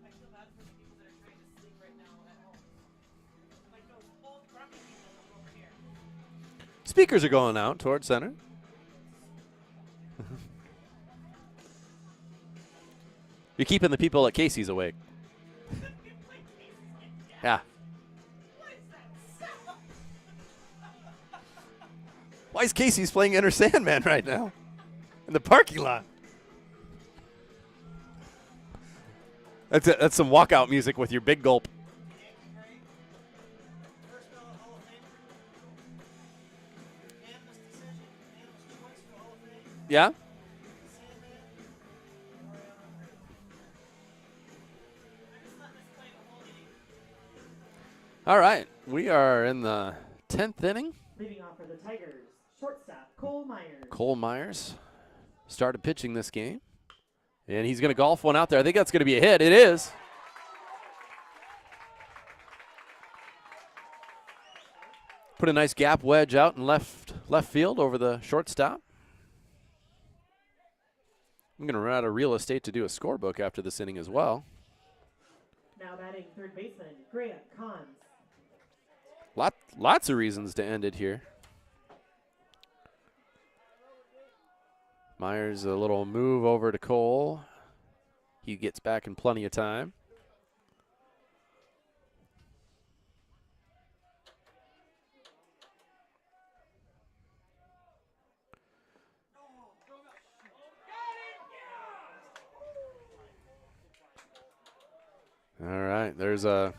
I feel bad for the people that are trying to sleep right now at home. Like those old grumpy people over here. Speakers are going out towards center. You're keeping the people at Casey's awake. Yeah. What is that sound? Why is Casey's playing Enter Sandman right now? In the parking lot. That's some walkout music with your big gulp. Yeah? All right. We are in the 10th inning. Leading off for the Tigers, shortstop Cole Myers. Cole Myers started pitching this game. And he's going to golf one out there. I think that's going to be a hit. It is. Put a nice gap wedge out in left field over the shortstop. I'm going to run out of real estate to do a scorebook after this inning as well. Now batting third baseman, Grant Cons. Lots of reasons to end it here. Myers, a little move over to Cole. He gets back in plenty of time. All right, there's a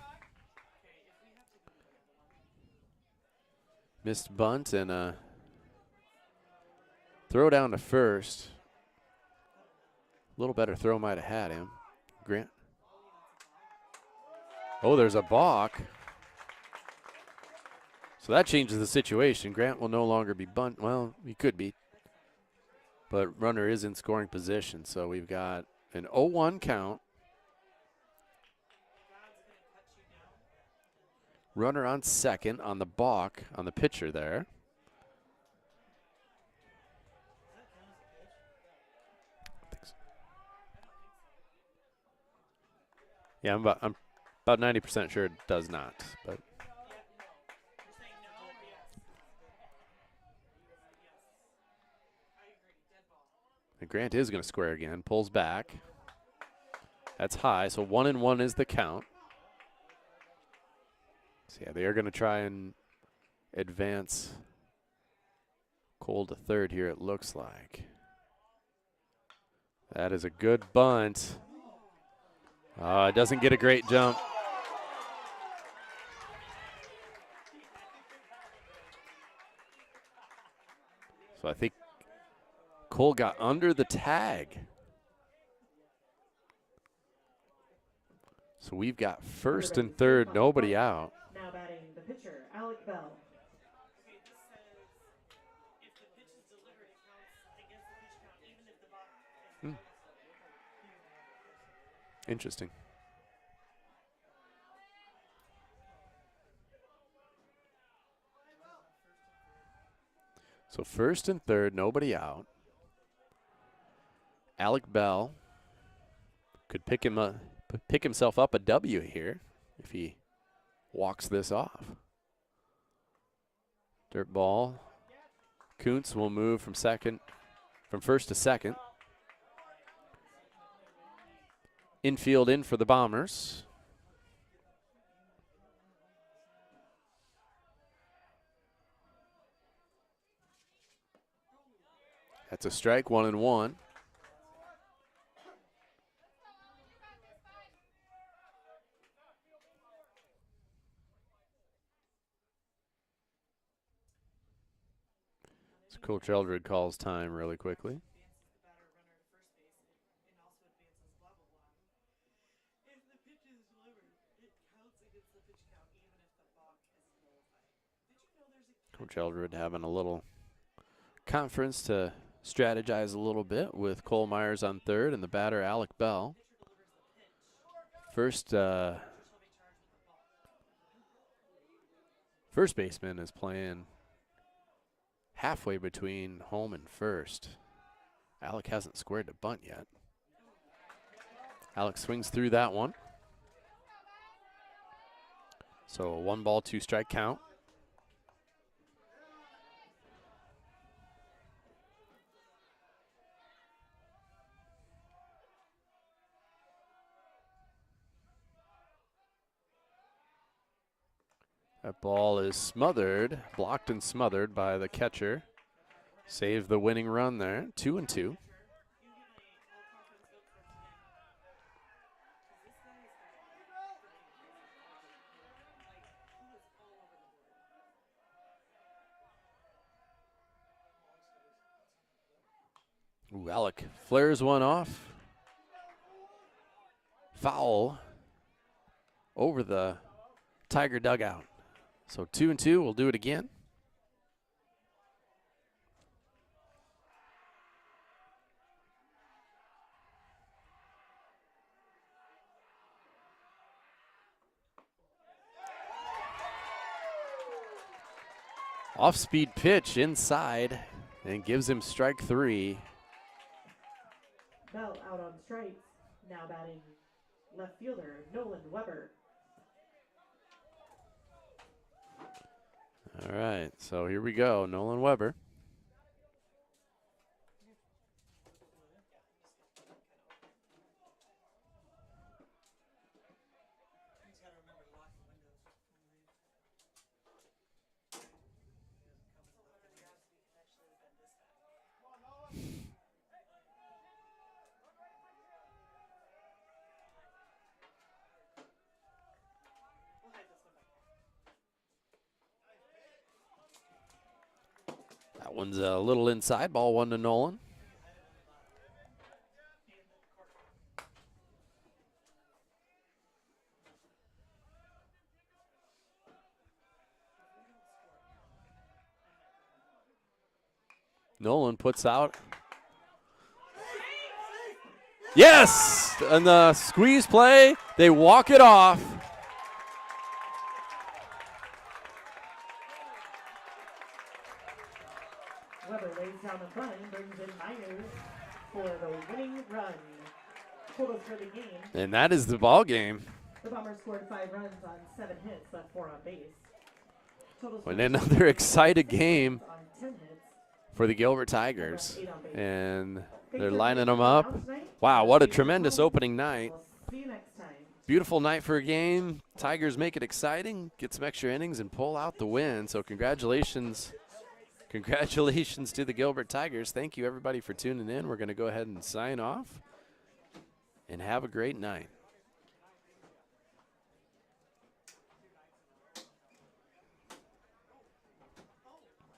missed bunt and a throw down to first. A little better throw might have had him. Grant. Oh, there's a balk. So that changes the situation. Grant will no longer be bunt. Well, he could be. But runner is in scoring position. So we've got an 0-1 count. Runner on second on the balk on the pitcher there. Yeah, I'm about 90% sure it does not, but and Grant is going to square again, pulls back. That's high, so 1-1 is the count. So yeah, they are going to try and advance Cole to third here, it looks like. That is a good bunt. It doesn't get a great jump. So I think Cole got under the tag. So we've got first and third, nobody out. Now batting the pitcher, Alec Bell. Okay, this says if the pitch is delivered, it counts against the pitch count, even if the ball is Interesting. So first and third, nobody out. Alec Bell could pick himself up a W here if he walks this off. Dirt ball. Kuntz will move from first to second. Infield in for the Bombers. That's a strike, 1-1. So Coach Eldred calls time really quickly. Coach Eldred having a little conference to strategize a little bit with Cole Myers on third and the batter Alec Bell. First baseman is playing halfway between home and first. Alec hasn't squared to bunt yet. Alec swings through that one. So a 1-ball, 2-strike count. That ball is smothered, blocked and smothered by the catcher. Save the winning run there, 2-2. Ooh, Alec flares one off. Foul over the Tiger dugout. So 2-2, we'll do it again. Off-speed pitch inside and gives him strike 3. out on strikes. Now batting left fielder Nolan Weber. All right, so here we go. Nolan Weber. That one's a little inside, ball 1 to Nolan. Nolan puts out. Yes! And the squeeze play, they walk it off. Weber lays down the bunt, brings in Miners for the winning run. Totals for the game. And that is the ball game. The Bombers scored 5 runs on 7 hits, left 4 on base. Totals And for the another excited game on 10 hits, for the Gilbert Tigers. left 8 on base. And Thanks they're for lining tuning them in up. out tonight. Wow, what a See you tremendous tomorrow. opening night. We'll see you next time. Beautiful night for a game. Tigers make it exciting, get some extra innings, and pull out the win. So congratulations. Congratulations to the Gilbert Tigers. Thank you, everybody, for tuning in. We're going to go ahead and sign off. And have a great night.